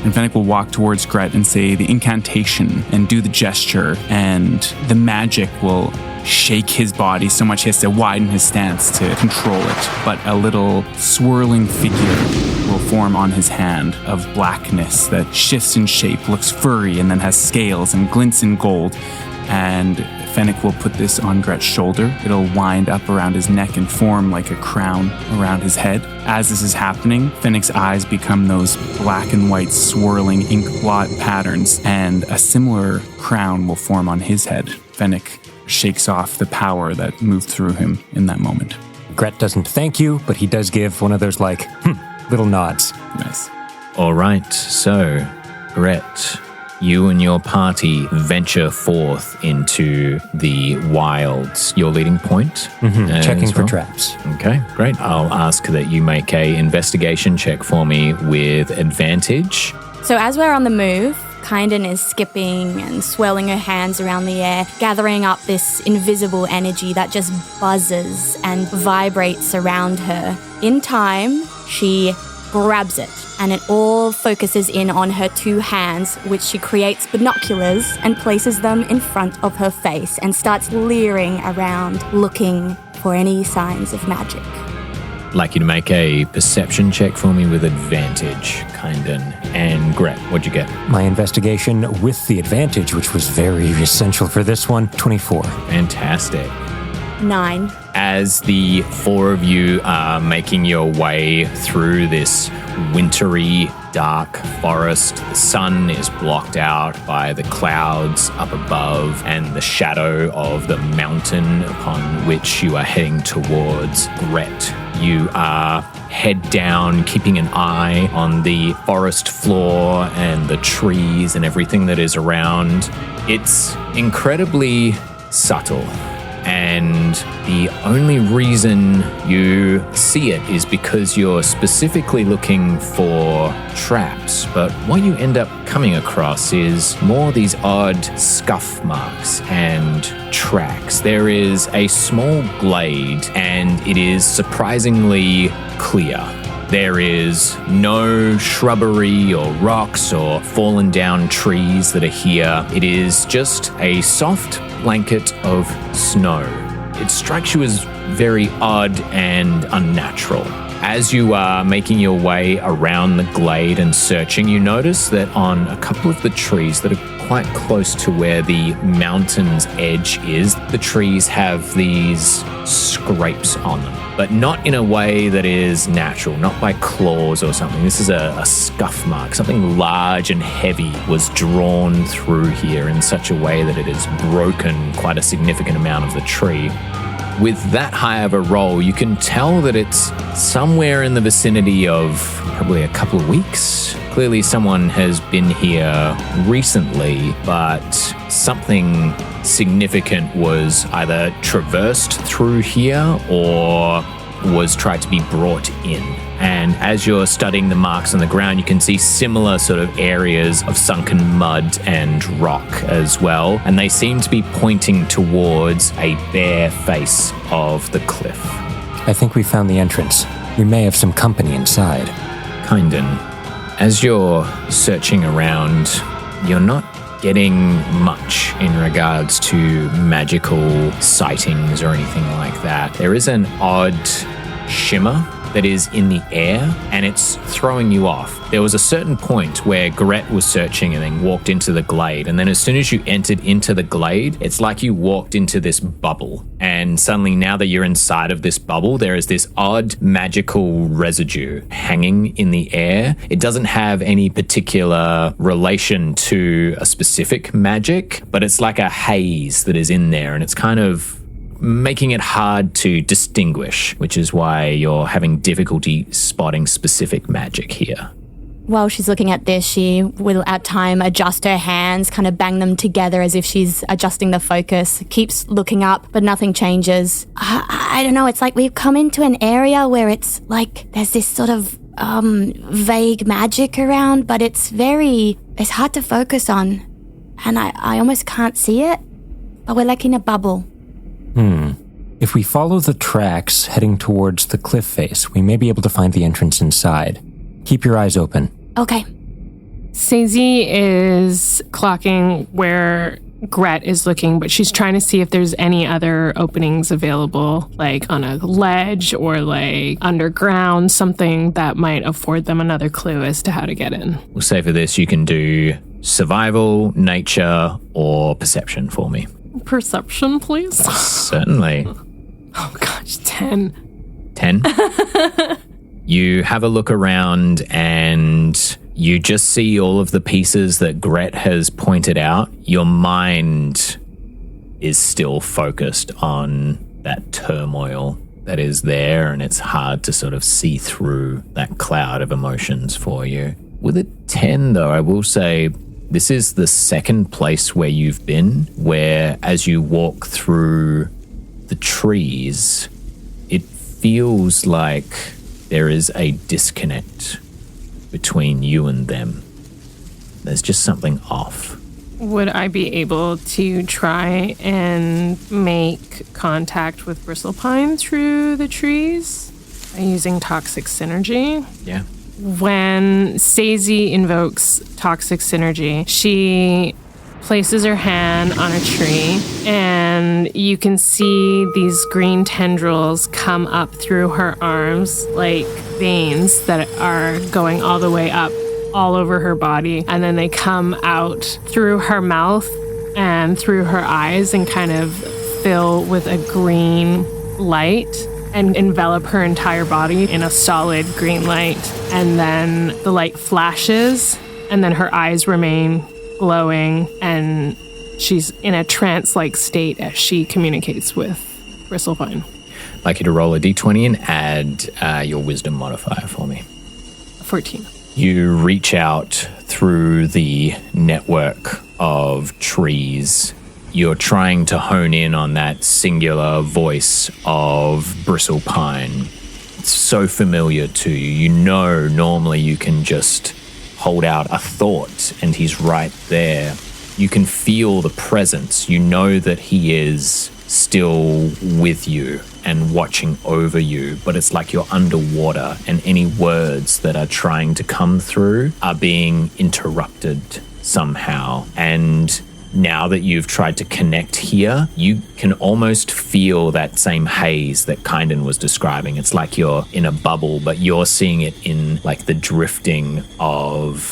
And Fennec will walk towards Gret and say the incantation and do the gesture, and the magic will shake his body so much he has to widen his stance to control it. But a little swirling figure will form on his hand of blackness that shifts in shape, looks furry, and then has scales and glints in gold. And Fennec will put this on Gret's shoulder. It'll wind up around his neck and form like a crown around his head. As this is happening, Fennec's eyes become those black and white swirling ink blot patterns, and a similar crown will form on his head. Fennec shakes off the power that moved through him in that moment. Gret doesn't thank you, but he does give one of those little nods. Nice. All right, so Gret, you and your party venture forth into the wilds. Your leading point? Checking for well? traps. Okay, great. I'll ask that you make a investigation check for me with advantage. So as we're on the move, Kynden is skipping and swirling her hands around the air, gathering up this invisible energy that just buzzes and vibrates around her. In time, she grabs it, and it all focuses in on her two hands, which she creates binoculars and places them in front of her face and starts leering around, looking for any signs of magic. I'd like you to make a perception check for me with advantage, Kynden. And Gret, what'd you get? My investigation with the advantage, which was very essential for this one, 24. Fantastic. 9. As the four of you are making your way through this wintry, dark forest, the sun is blocked out by the clouds up above and the shadow of the mountain upon which you are heading towards. Gret, you are head down, keeping an eye on the forest floor and the trees and everything that is around. It's incredibly subtle. And the only reason you see it is because you're specifically looking for traps. But what you end up coming across is more these odd scuff marks and tracks. There is a small glade, and it is surprisingly clear. There is no shrubbery or rocks or fallen down trees that are here. It is just a soft blanket of snow. It strikes you as very odd and unnatural. As you are making your way around the glade and searching, you notice that on a couple of the trees that are quite close to where the mountain's edge is, the trees have these scrapes on them, but not in a way that is natural, not by claws or something. This is a scuff mark. Something large and heavy was drawn through here in such a way that it has broken quite a significant amount of the tree. With that high of a roll, you can tell that it's somewhere in the vicinity of probably a couple of weeks. Clearly someone has been here recently, but something significant was either traversed through here or was tried to be brought in. And as you're studying the marks on the ground, you can see similar sort of areas of sunken mud and rock as well. And they seem to be pointing towards a bare face of the cliff. I think we found the entrance. We may have some company inside. Kynden, as you're searching around, you're not getting much in regards to magical sightings or anything like that. There is an odd shimmer that is in the air, and it's throwing you off. There was a certain point where Gret was searching and then walked into the glade, and then as soon as you entered into the glade, it's like you walked into this bubble, and suddenly now that you're inside of this bubble, there is this odd magical residue hanging in the air. It doesn't have any particular relation to a specific magic, but it's like a haze that is in there, and it's kind of making it hard to distinguish, which is why you're having difficulty spotting specific magic here. While she's looking at this, she will at time adjust her hands, kind of bang them together as if she's adjusting the focus, keeps looking up, but nothing changes. I don't know, it's like we've come into an area where it's like there's this sort of vague magic around, but it's hard to focus on. And I almost can't see it, but we're like in a bubble. If we follow the tracks heading towards the cliff face, we may be able to find the entrance inside. Keep your eyes open. Okay. Sazey is clocking where Gret is looking, but she's trying to see if there's any other openings available, like on a ledge or like underground, something that might afford them another clue as to how to get in. We'll say for this, you can do survival, nature, or perception for me. Perception, please. Certainly. Oh gosh, 10. 10? You have a look around and you just see all of the pieces that Gret has pointed out. Your mind is still focused on that turmoil that is there, and it's hard to sort of see through that cloud of emotions for you. With a 10, though, I will say This is the second place where you've been, where as you walk through the trees, it feels like there is a disconnect between you and them. There's just something off. Would I be able to try and make contact with Bristlepine through the trees by using toxic synergy? Yeah. When Sazey invokes toxic synergy, she places her hand on a tree, and you can see these green tendrils come up through her arms like veins that are going all the way up all over her body, and then they come out through her mouth and through her eyes and kind of fill with a green light and envelop her entire body in a solid green light. And then the light flashes, and then her eyes remain glowing, and she's in a trance-like state as she communicates with Bristlepine. I'd like you to roll a d20 and add your wisdom modifier for me. 14. You reach out through the network of trees. You're trying to hone in on that singular voice of Bristlepine. It's so familiar to you. You know normally you can just hold out a thought and he's right there. You can feel the presence. You know that he is still with you and watching over you, but it's like you're underwater and any words that are trying to come through are being interrupted somehow. And now that you've tried to connect here, you can almost feel that same haze that Kynden was describing. It's like you're in a bubble, but you're seeing it in like the drifting of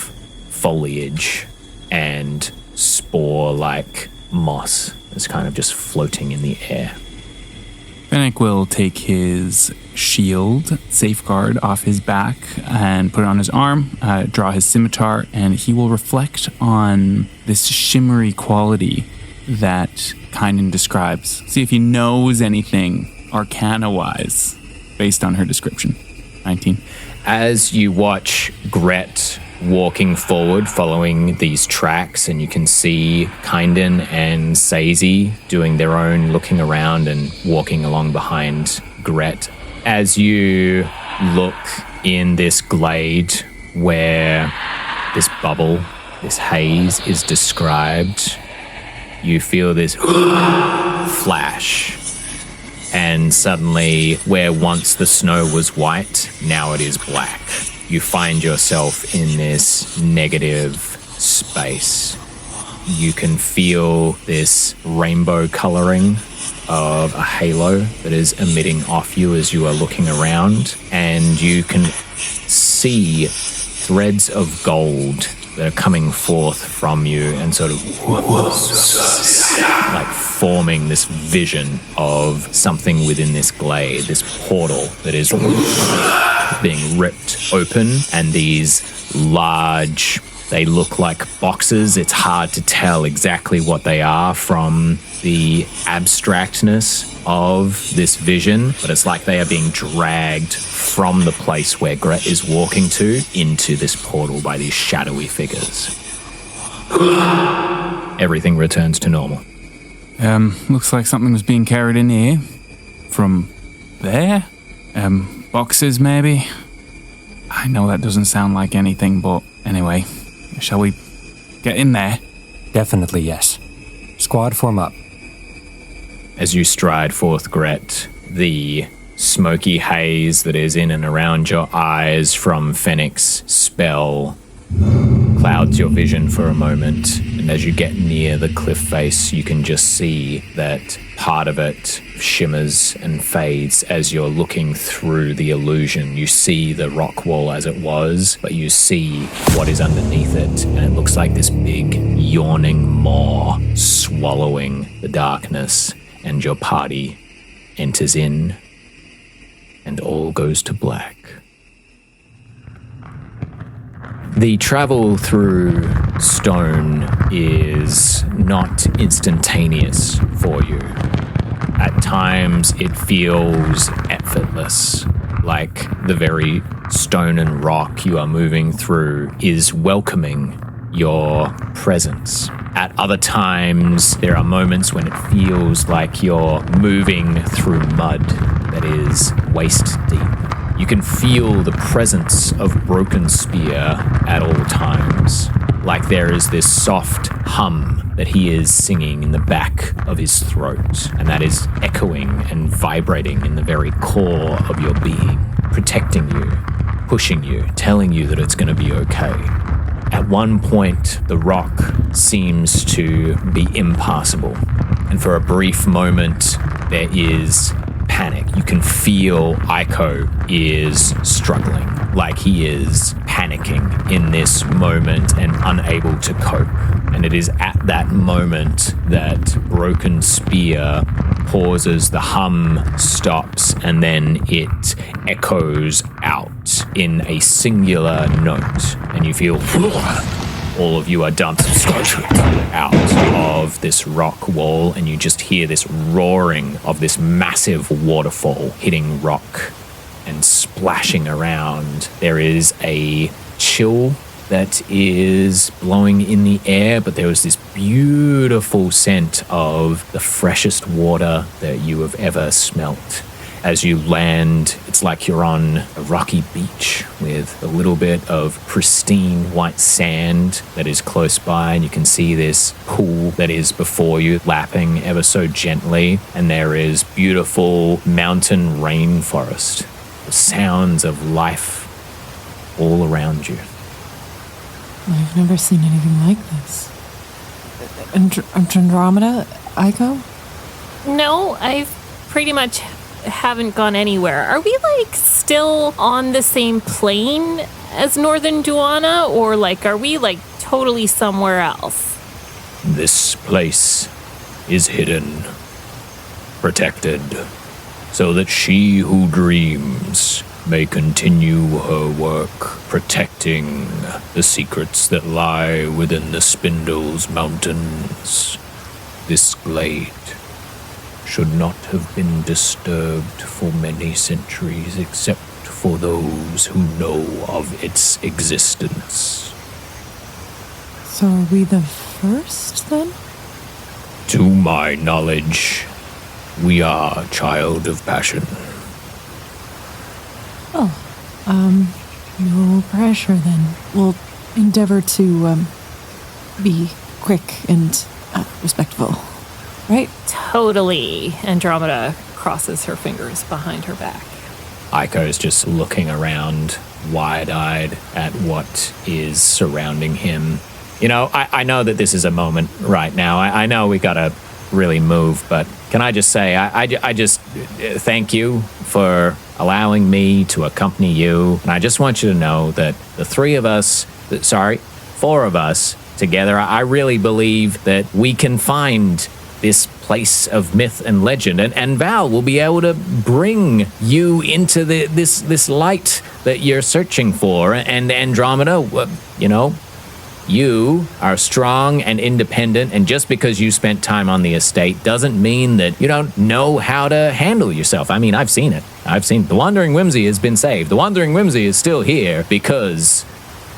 foliage and spore-like moss that's kind of just floating in the air. Fennec will take his shield, safeguard, off his back and put it on his arm, draw his scimitar, and he will reflect on this shimmery quality that Kynden describes. See if he knows anything arcana-wise based on her description. 19. As you watch Gret walking forward, following these tracks, and you can see Kynden and Sazey doing their own looking around and walking along behind Gret. As you look in this glade where this bubble, this haze is described, you feel this flash. And suddenly, where once the snow was white, now it is black. You find yourself in this negative space. You can feel this rainbow coloring of a halo that is emitting off you as you are looking around, and you can see threads of gold that are coming forth from you and sort of like forming this vision of something within this glade, this portal that is being ripped open, and these large, they look like boxes. It's hard to tell exactly what they are from the abstractness of this vision, but it's like they are being dragged from the place where Gret is walking to into this portal by these shadowy figures. Everything returns to normal. Looks like something was being carried in here. From there? Boxes, maybe? I know that doesn't sound like anything, but anyway, shall we get in there? Definitely yes. Squad, form up. As you stride forth, Gret, the smoky haze that is in and around your eyes from Fennec's spell clouds your vision for a moment, and as you get near the cliff face, you can just see that part of it shimmers and fades as you're looking through the illusion. You see the rock wall as it was, but you see what is underneath it, and it looks like this big yawning maw swallowing the darkness, and your party enters in, and all goes to black. The travel through stone is not instantaneous for you. At times, it feels effortless, like the very stone and rock you are moving through is welcoming your presence. At other times, there are moments when it feels like you're moving through mud that is waist deep. You can feel the presence of Broken Spear at all times, like there is this soft hum that he is singing in the back of his throat, and that is echoing and vibrating in the very core of your being, protecting you, pushing you, telling you that it's going to be okay. At one point, the rock seems to be impassable, and for a brief moment, there is panic. You can feel Aiko is struggling, like he is panicking in this moment and unable to cope. And it is at that moment that Broken Spear pauses, the hum stops, and then it echoes out in a singular note. And you feel all of you are dumped out of this rock wall, and you just hear this roaring of this massive waterfall hitting rock and splashing around. There is a chill that is blowing in the air, but there was this beautiful scent of the freshest water that you have ever smelt. As you land, it's like you're on a rocky beach with a little bit of pristine white sand that is close by, and you can see this pool that is before you lapping ever so gently, and there is beautiful mountain rainforest, the sounds of life all around you. I've never seen anything like this. Andromeda, Aiko? No, I've pretty much haven't gone anywhere. Are we still on the same plane as Northern Duana, or are we totally somewhere else? This place is hidden, protected, so that she who dreams may continue her work protecting the secrets that lie within the Spindles Mountains. This glade should not have been disturbed for many centuries except for those who know of its existence. So are we the first, then? To my knowledge, we are Child of Passion. No pressure, then. We'll endeavor to, be quick and respectful. Right? Totally. Andromeda crosses her fingers behind her back. Aiko is just looking around, wide-eyed at what is surrounding him. You know, I know that this is a moment right now. I know we gotta really move, but can I just say, I just thank you for allowing me to accompany you. And I just want you to know that the four of us together, I really believe that we can find this place of myth and legend, and Val will be able to bring you into this light that you're searching for. And Andromeda, you are strong and independent, and just because you spent time on the estate doesn't mean that you don't know how to handle yourself. I mean, I've seen it. The Wandering Whimsy has been saved. The Wandering Whimsy is still here because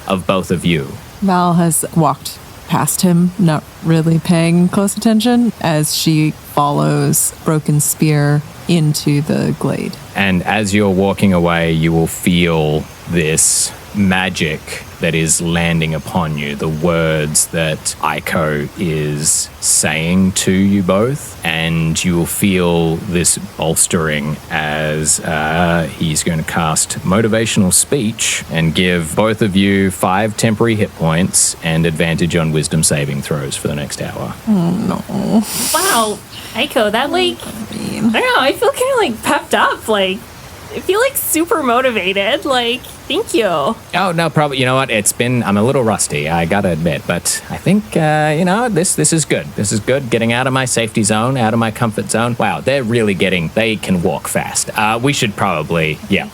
of both of you. Val has walked past him, not really paying close attention, as she follows Broken Spear into the glade. And as you're walking away, you will feel this magic that is landing upon you, the words that Aiko is saying to you both, and you will feel this bolstering as he's going to cast motivational speech and give both of you 5 temporary hit points and advantage on wisdom saving throws for the next hour. Oh no. Wow, Aiko, that I don't know, I feel kind of pepped up, I feel super motivated. Thank you. Oh, no problem. You know what? I'm a little rusty, I gotta admit, but I think, this is good. This is good. Getting out of my safety zone, out of my comfort zone. Wow, they can walk fast. We should probably, yeah.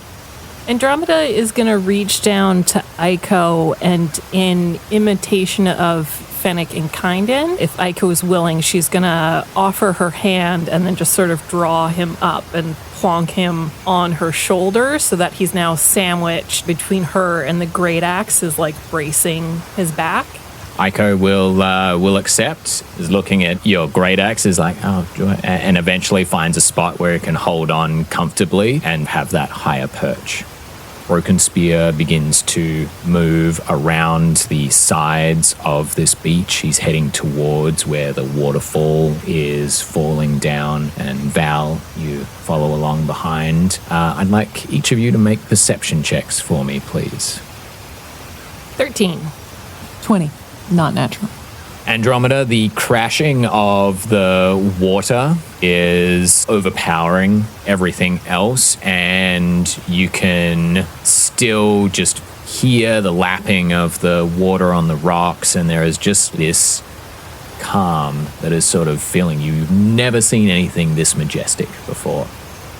Andromeda is going to reach down to Aiko, and in imitation of Fennec and Kynden, if Aiko is willing, she's going to offer her hand and then just sort of draw him up and plonk him on her shoulder so that he's now sandwiched between her and the great axe, is bracing his back. Aiko will accept, is looking at your great axe, is like, oh, and eventually finds a spot where it can hold on comfortably and have that higher perch. Broken Spear begins to move around the sides of this beach. He's heading towards where the waterfall is falling down, and Val, you follow along behind. I'd like each of you to make perception checks for me, please. 13. 20. Not natural. Andromeda, the crashing of the water is overpowering everything else, and you can still just hear the lapping of the water on the rocks, and there is just this calm that is sort of filling you. You've never seen anything this majestic before.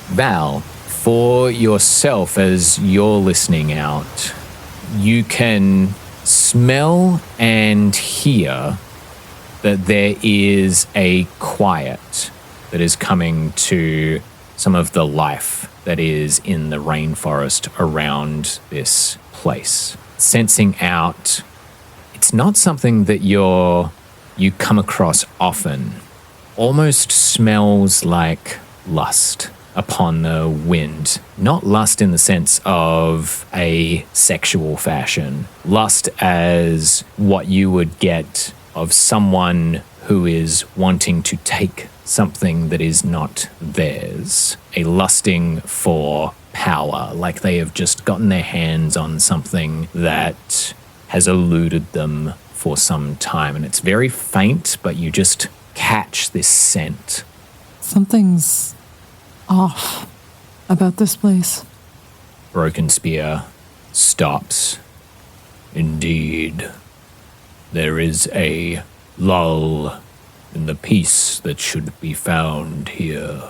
Val, for yourself, as you're listening out, you can smell and hear that there is a quiet that is coming to some of the life that is in the rainforest around this place. Sensing out, it's not something that you come across often. Almost smells like lust upon the wind. Not lust in the sense of a sexual fashion. Lust as what you would get of someone who is wanting to take something that is not theirs. A lusting for power, like they have just gotten their hands on something that has eluded them for some time. And it's very faint, but you just catch this scent. Something's off about this place. Broken Spear stops. Indeed. There is a lull in the peace that should be found here.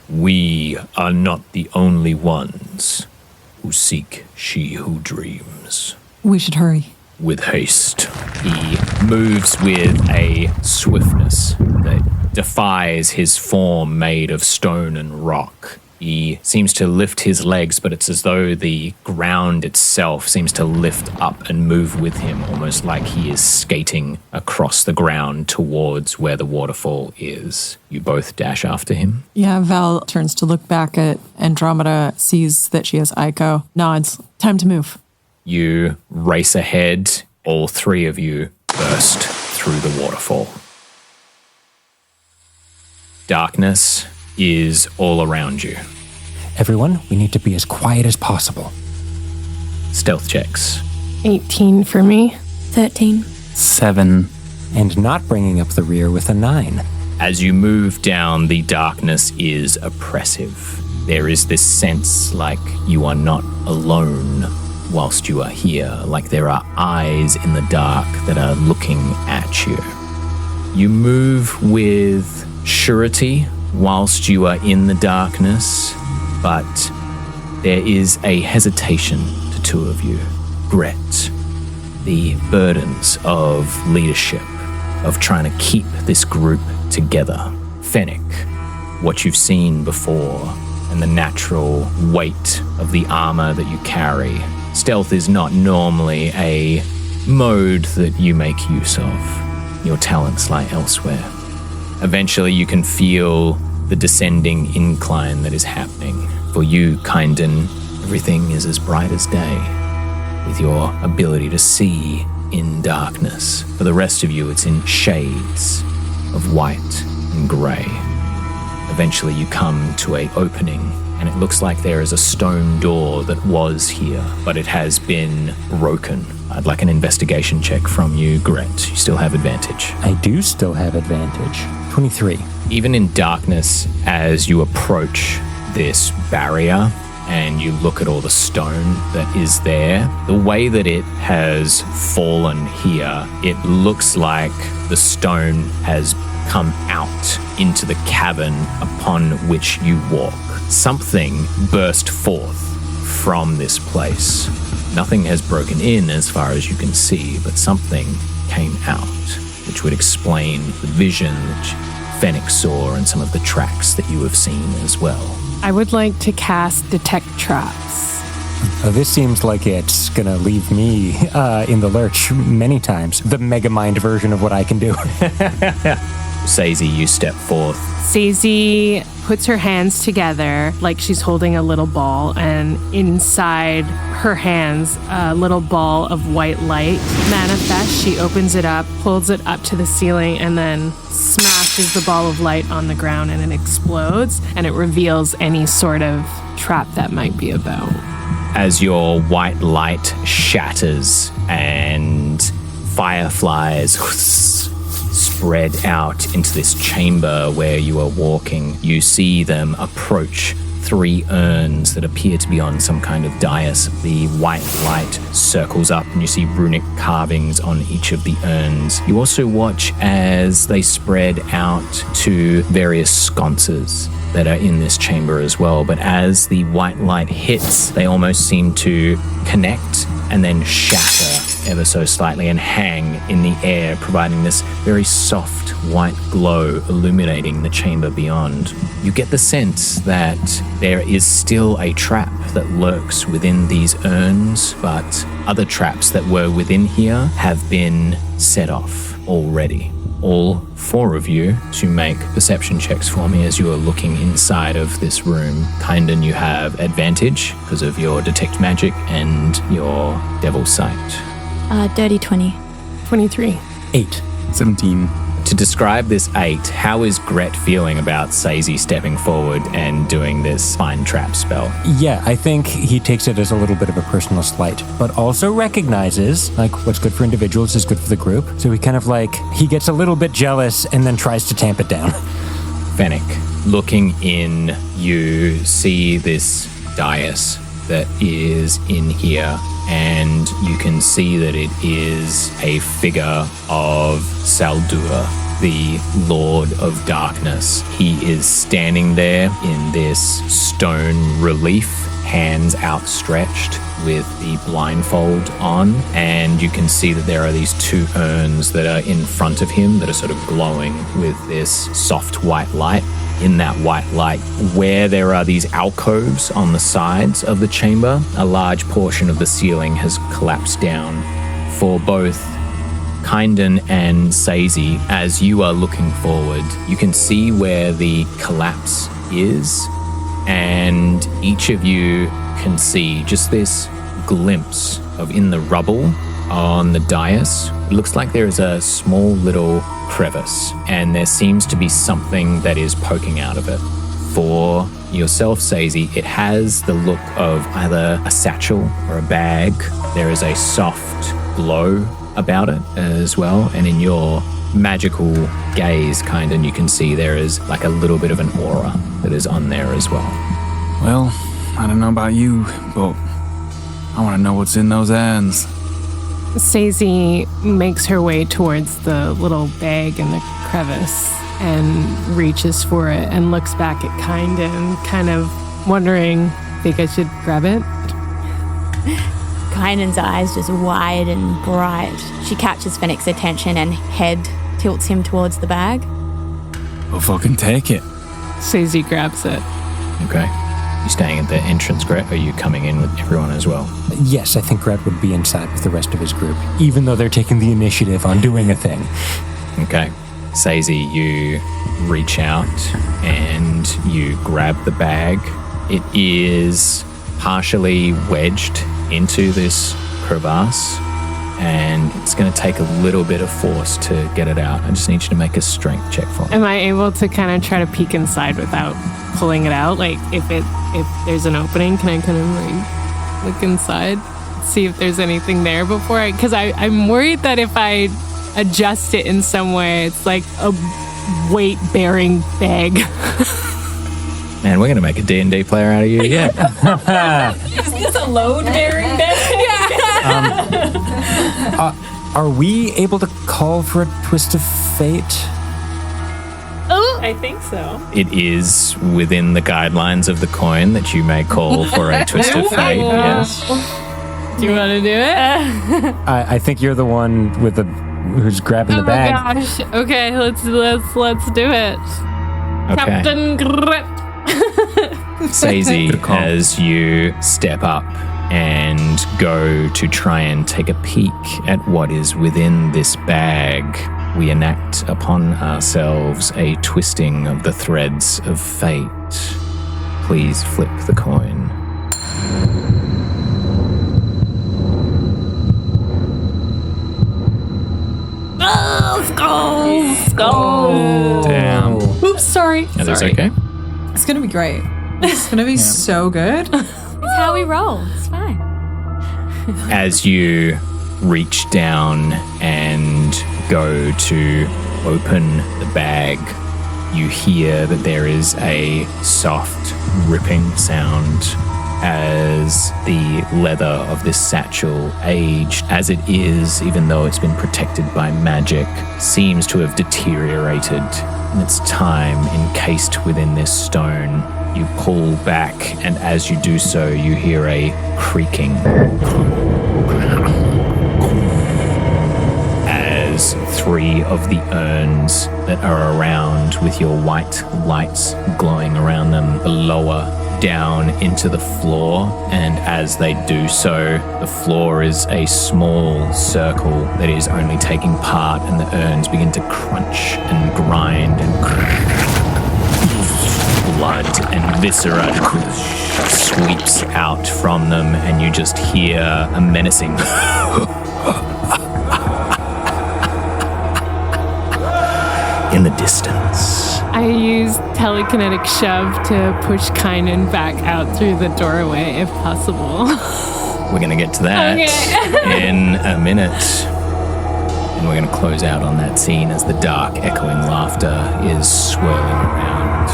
We are not the only ones who seek she who dreams. We should hurry. With haste. He moves with a swiftness that defies his form made of stone and rock. He seems to lift his legs, but it's as though the ground itself seems to lift up and move with him, almost like he is skating across the ground towards where the waterfall is. You both dash after him? Yeah, Val turns to look back at Andromeda, sees that she has Aiko, nods. Time to move. You race ahead. All three of you burst through the waterfall. Darkness is all around you. Everyone, we need to be as quiet as possible. Stealth checks. 18 for me. 13. 7. And not bringing up the rear with a 9. As you move down, the darkness is oppressive. There is this sense like you are not alone whilst you are here, like there are eyes in the dark that are looking at you. You move with surety whilst you are in the darkness, but there is a hesitation to two of you. Gret, the burdens of leadership, of trying to keep this group together. Fennec, what you've seen before, and the natural weight of the armor that you carry. Stealth is not normally a mode that you make use of. Your talents lie elsewhere. Eventually you can feel the descending incline that is happening. For you, Kynden, everything is as bright as day, with your ability to see in darkness. For the rest of you, it's in shades of white and grey. Eventually you come to an opening, and it looks like there is a stone door that was here, but it has been broken. I'd like an investigation check from you, Gret. You still have advantage. I do still have advantage. 23. Even in darkness, as you approach this barrier and you look at all the stone that is there, the way that it has fallen here, it looks like the stone has come out into the cavern upon which you walk. Something burst forth from this place. Nothing has broken in as far as you can see, but something came out, which would explain the vision that Fennec saw and some of the tracks that you have seen as well. I would like to cast Detect Traps. This seems like it's gonna leave me in the lurch many times. The Megamind version of what I can do. Sazey, you step forth. Sazey puts her hands together like she's holding a little ball, and inside her hands, a little ball of white light manifests. She opens it up, pulls it up to the ceiling, and then smashes the ball of light on the ground, and it explodes, and it reveals any sort of trap that might be about. As your white light shatters and fireflies spread out into this chamber where you are walking, you see them approach 3 urns that appear to be on some kind of dais. The white light circles up and you see runic carvings on each of the urns. You also watch as they spread out to various sconces that are in this chamber as well. But as the white light hits, they almost seem to connect and then shatter ever so slightly and hang in the air, providing this very soft white glow illuminating the chamber beyond. You get the sense that there is still a trap that lurks within these urns, but other traps that were within here have been set off already. All 4 of you to make perception checks for me as you are looking inside of this room. Kynden, you have advantage because of your detect magic and your devil's sight. Dirty 20. 23. 8. 17. To describe this 8, how is Gret feeling about Sazey stepping forward and doing this find trap spell? Yeah, I think he takes it as a little bit of a personal slight, but also recognizes, like, what's good for individuals is good for the group. So he kind of he gets a little bit jealous and then tries to tamp it down. Fennec, looking in, you see this dais that is in here, and you can see that it is a figure of Saldur, the Lord of Darkness. He is standing there in this stone relief, hands outstretched with the blindfold on, and you can see that there are these 2 urns that are in front of him that are sort of glowing with this soft white light. In that white light, where there are these alcoves on the sides of the chamber, a large portion of the ceiling has collapsed down. For both Kynden and Sazey, as you are looking forward, you can see where the collapse is, and each of you can see just this glimpse of, in the rubble on the dais, it looks like there is a small little crevice, and there seems to be something that is poking out of it. For yourself, Sazey, it has the look of either a satchel or a bag. There is a soft glow about it as well, and in your magical gaze, Kynden, you can see there is like a little bit of an aura that is on there as well. Well, I don't know about you, but I want to know what's in those urns. Sazey makes her way towards the little bag in the crevice and reaches for it and looks back at Kynden, kind of wondering, think I should grab it? Kynden's eyes just wide and bright. She catches Fennec's attention and head tilts him towards the bag. Well, fucking take it. Sazey grabs it. Okay. You staying at the entrance, Gret? Or are you coming in with everyone as well? Yes, I think Gret would be inside with the rest of his group, even though they're taking the initiative on doing a thing. Okay. Sazey, you reach out and you grab the bag. It is partially wedged into this crevasse, and it's going to take a little bit of force to get it out. I just need you to make a strength check for me. Am I able to kind of try to peek inside without pulling it out? Like, if there's an opening, can I kind of like look inside, see if there's anything there before I? Because I'm worried that if I adjust it in some way, it's like a weight-bearing bag. Man, we're going to make a D&D player out of you. Yeah. Is this a load-bearing bag? Are we able to call for a twist of fate? I think so. It is within the guidelines of the coin that you may call for a twist of fate. Yes. Do you want to do it? I think you're the one with who's grabbing the bag. Oh my gosh. Okay, let's do it. Okay. Captain Gret. Sazey, as you step up and go to try and take a peek at what is within this bag, we enact upon ourselves a twisting of the threads of fate. Please flip the coin. Skull. Damn. Oops, sorry. That is okay. It's gonna be great. It's gonna be so good. It's how we roll. It's fine. As you reach down and go to open the bag, you hear that there is a soft ripping sound as the leather of this satchel, aged as it is, even though it's been protected by magic, seems to have deteriorated in its time encased within this stone. You pull back, and as you do so, you hear a creaking as 3 of the urns that are around with your white lights glowing around them lower down into the floor, and as they do so, the floor is a small circle that is only taking part, and the urns begin to crunch and grind, and blood and viscera sweeps out from them, and you just hear a menacing in the distance. I use telekinetic shove to push Kynden back out through the doorway if possible. We're going to get to that in a minute. And we're going to close out on that scene as the dark, echoing laughter is swirling around.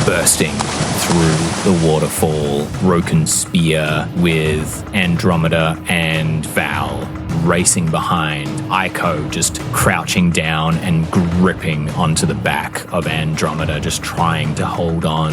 Bursting through the waterfall, broken spear with Andromeda and Val racing behind, Aiko just crouching down and gripping onto the back of Andromeda, just trying to hold on.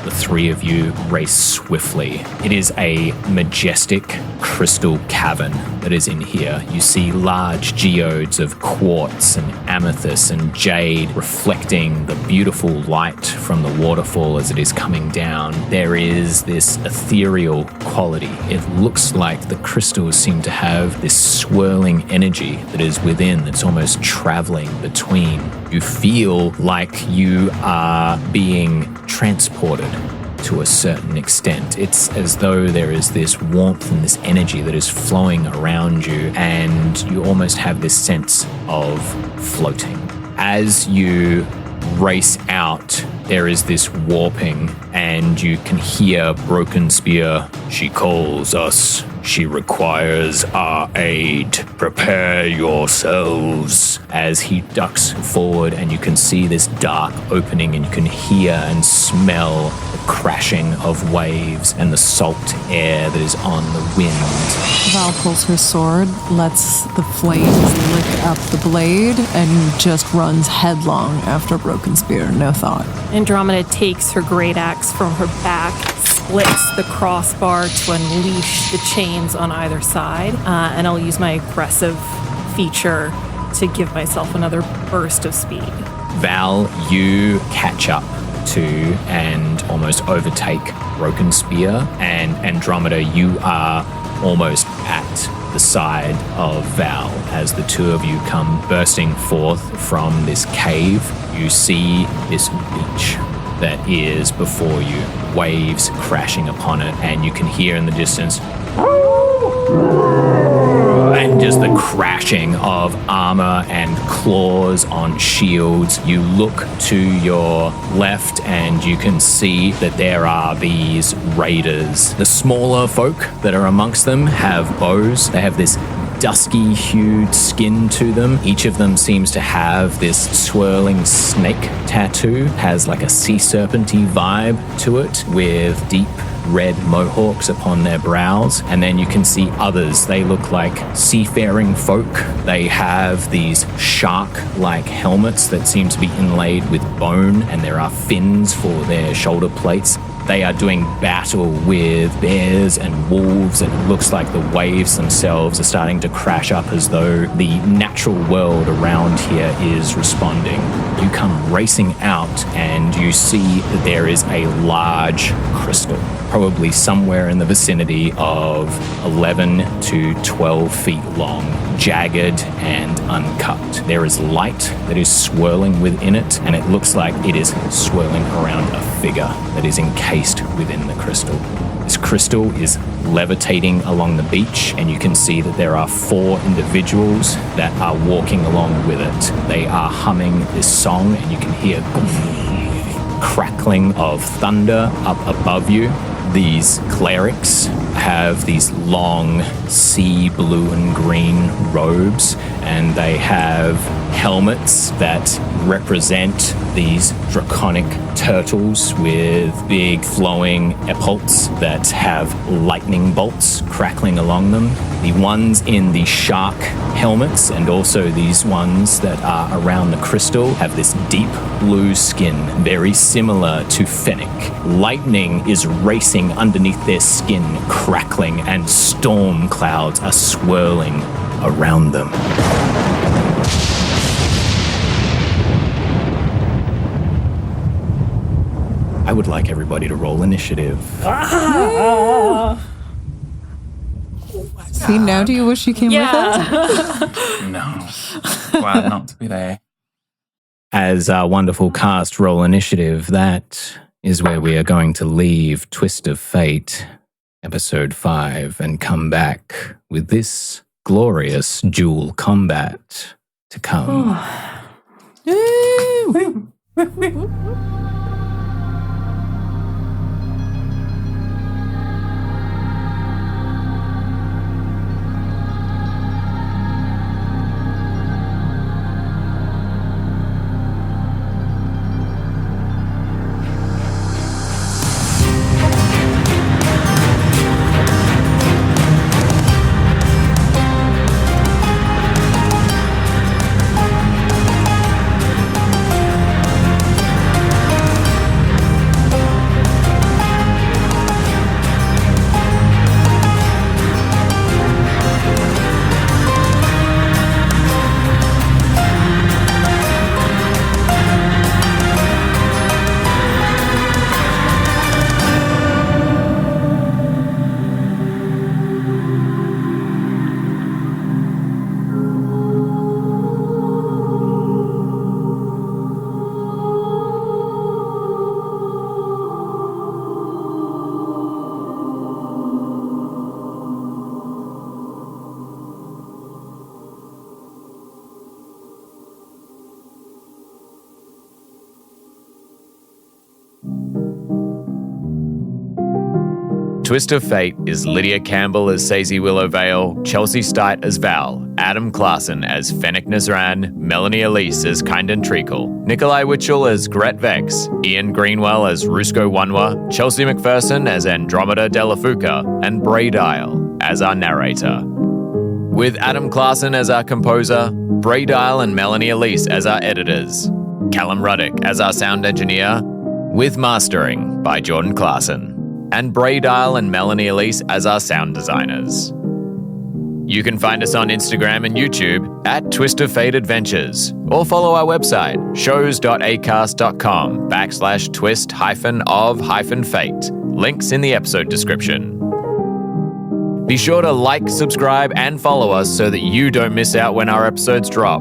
The 3 of you race swiftly. It is a majestic crystal cavern that is in here. You see large geodes of quartz and amethyst and jade reflecting the beautiful light from the waterfall as it is coming down. There is this ethereal quality. It looks like the crystals seem to have this swirling energy that is within, that's almost traveling between. You feel like you are being transported to a certain extent. It's as though there is this warmth and this energy that is flowing around you, and you almost have this sense of floating. As you race out, there is this warping, and you can hear Broken Spear. She calls us. She requires our aid. Prepare yourselves. As he ducks forward, and you can see this dark opening, and you can hear and smell the crashing of waves and the salt air that is on the wind. Val pulls her sword, lets the flames lick up the blade, and just runs headlong after Broken Spear, no thought. Andromeda takes her great axe from her back, splits the crossbar to unleash the chains on either side, and I'll use my aggressive feature to give myself another burst of speed. Val, you catch up to and almost overtake Broken Spear, and Andromeda, you are almost at the side of Val as the 2 of you come bursting forth from this cave. You see this beach that is before you, waves crashing upon it, and you can hear in the distance and just the crashing of armor and claws on shields. You look to your left and you can see that there are these raiders. The smaller folk that are amongst them have bows. They have this dusky hued skin to them. Each of them seems to have this swirling snake tattoo, has like a sea serpenty vibe to it, with deep red mohawks upon their brows. And then you can see others. They look like seafaring folk. They have these shark-like helmets that seem to be inlaid with bone, and there are fins for their shoulder plates. They are doing battle with bears and wolves, and it looks like the waves themselves are starting to crash up as though the natural world around here is responding. You come racing out and you see that there is a large crystal, probably somewhere in the vicinity of 11 to 12 feet long, jagged and uncut. There is light that is swirling within it, and it looks like it is swirling around a figure that is encased within the crystal. This crystal is levitating along the beach, and you can see that there are 4 individuals that are walking along with it. They are humming this song, and you can hear crackling of thunder up above you. These clerics have these long sea blue and green robes, and they have helmets that represent these draconic turtles with big flowing epaulettes that have lightning bolts crackling along them. The ones in the shark helmets and also these ones that are around the crystal have this deep blue skin, very similar to Fennec. Lightning is racing underneath their skin, crackling, and storm clouds are swirling around them. I would like everybody to roll initiative. See, now do you wish you came with us? No. Glad not to be there. As our wonderful cast roll initiative, that is where we are going to leave Twist of Fate, Episode 5, and come back with this glorious dual combat to come. Twist of Fate is Lydia Campbell as Sazey Willowvale, Chelsey Styut as Val, Adam Klassen as Fennec Nazran, Melanie Ellyce as Kynden Treacle, Nikolai Witschl as Gret Vex, Ian Greenwell as Rusco Wanwa, Chelsey McPherson as Andromeda de la Phouka, and Braye as our narrator. With Adam Klassen as our composer, Braye and Melanie Ellyce as our editors, Callum Rudyk as our sound engineer, with mastering by Jordan Klassen, and Braye and Melanie Ellyce as our sound designers. You can find us on Instagram and YouTube at Twist of Fate Adventures, or follow our website, shows.acast.com/twist-of-fate. Links in the episode description. Be sure to like, subscribe, and follow us so that you don't miss out when our episodes drop.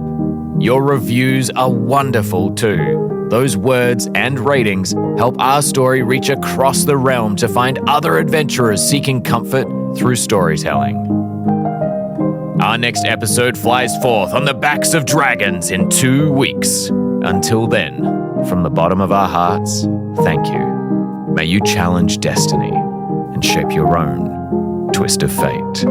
Your reviews are wonderful too. Those words and ratings help our story reach across the realm to find other adventurers seeking comfort through storytelling. Our next episode flies forth on the backs of dragons in 2 weeks. Until then, from the bottom of our hearts, thank you. May you challenge destiny and shape your own twist of fate.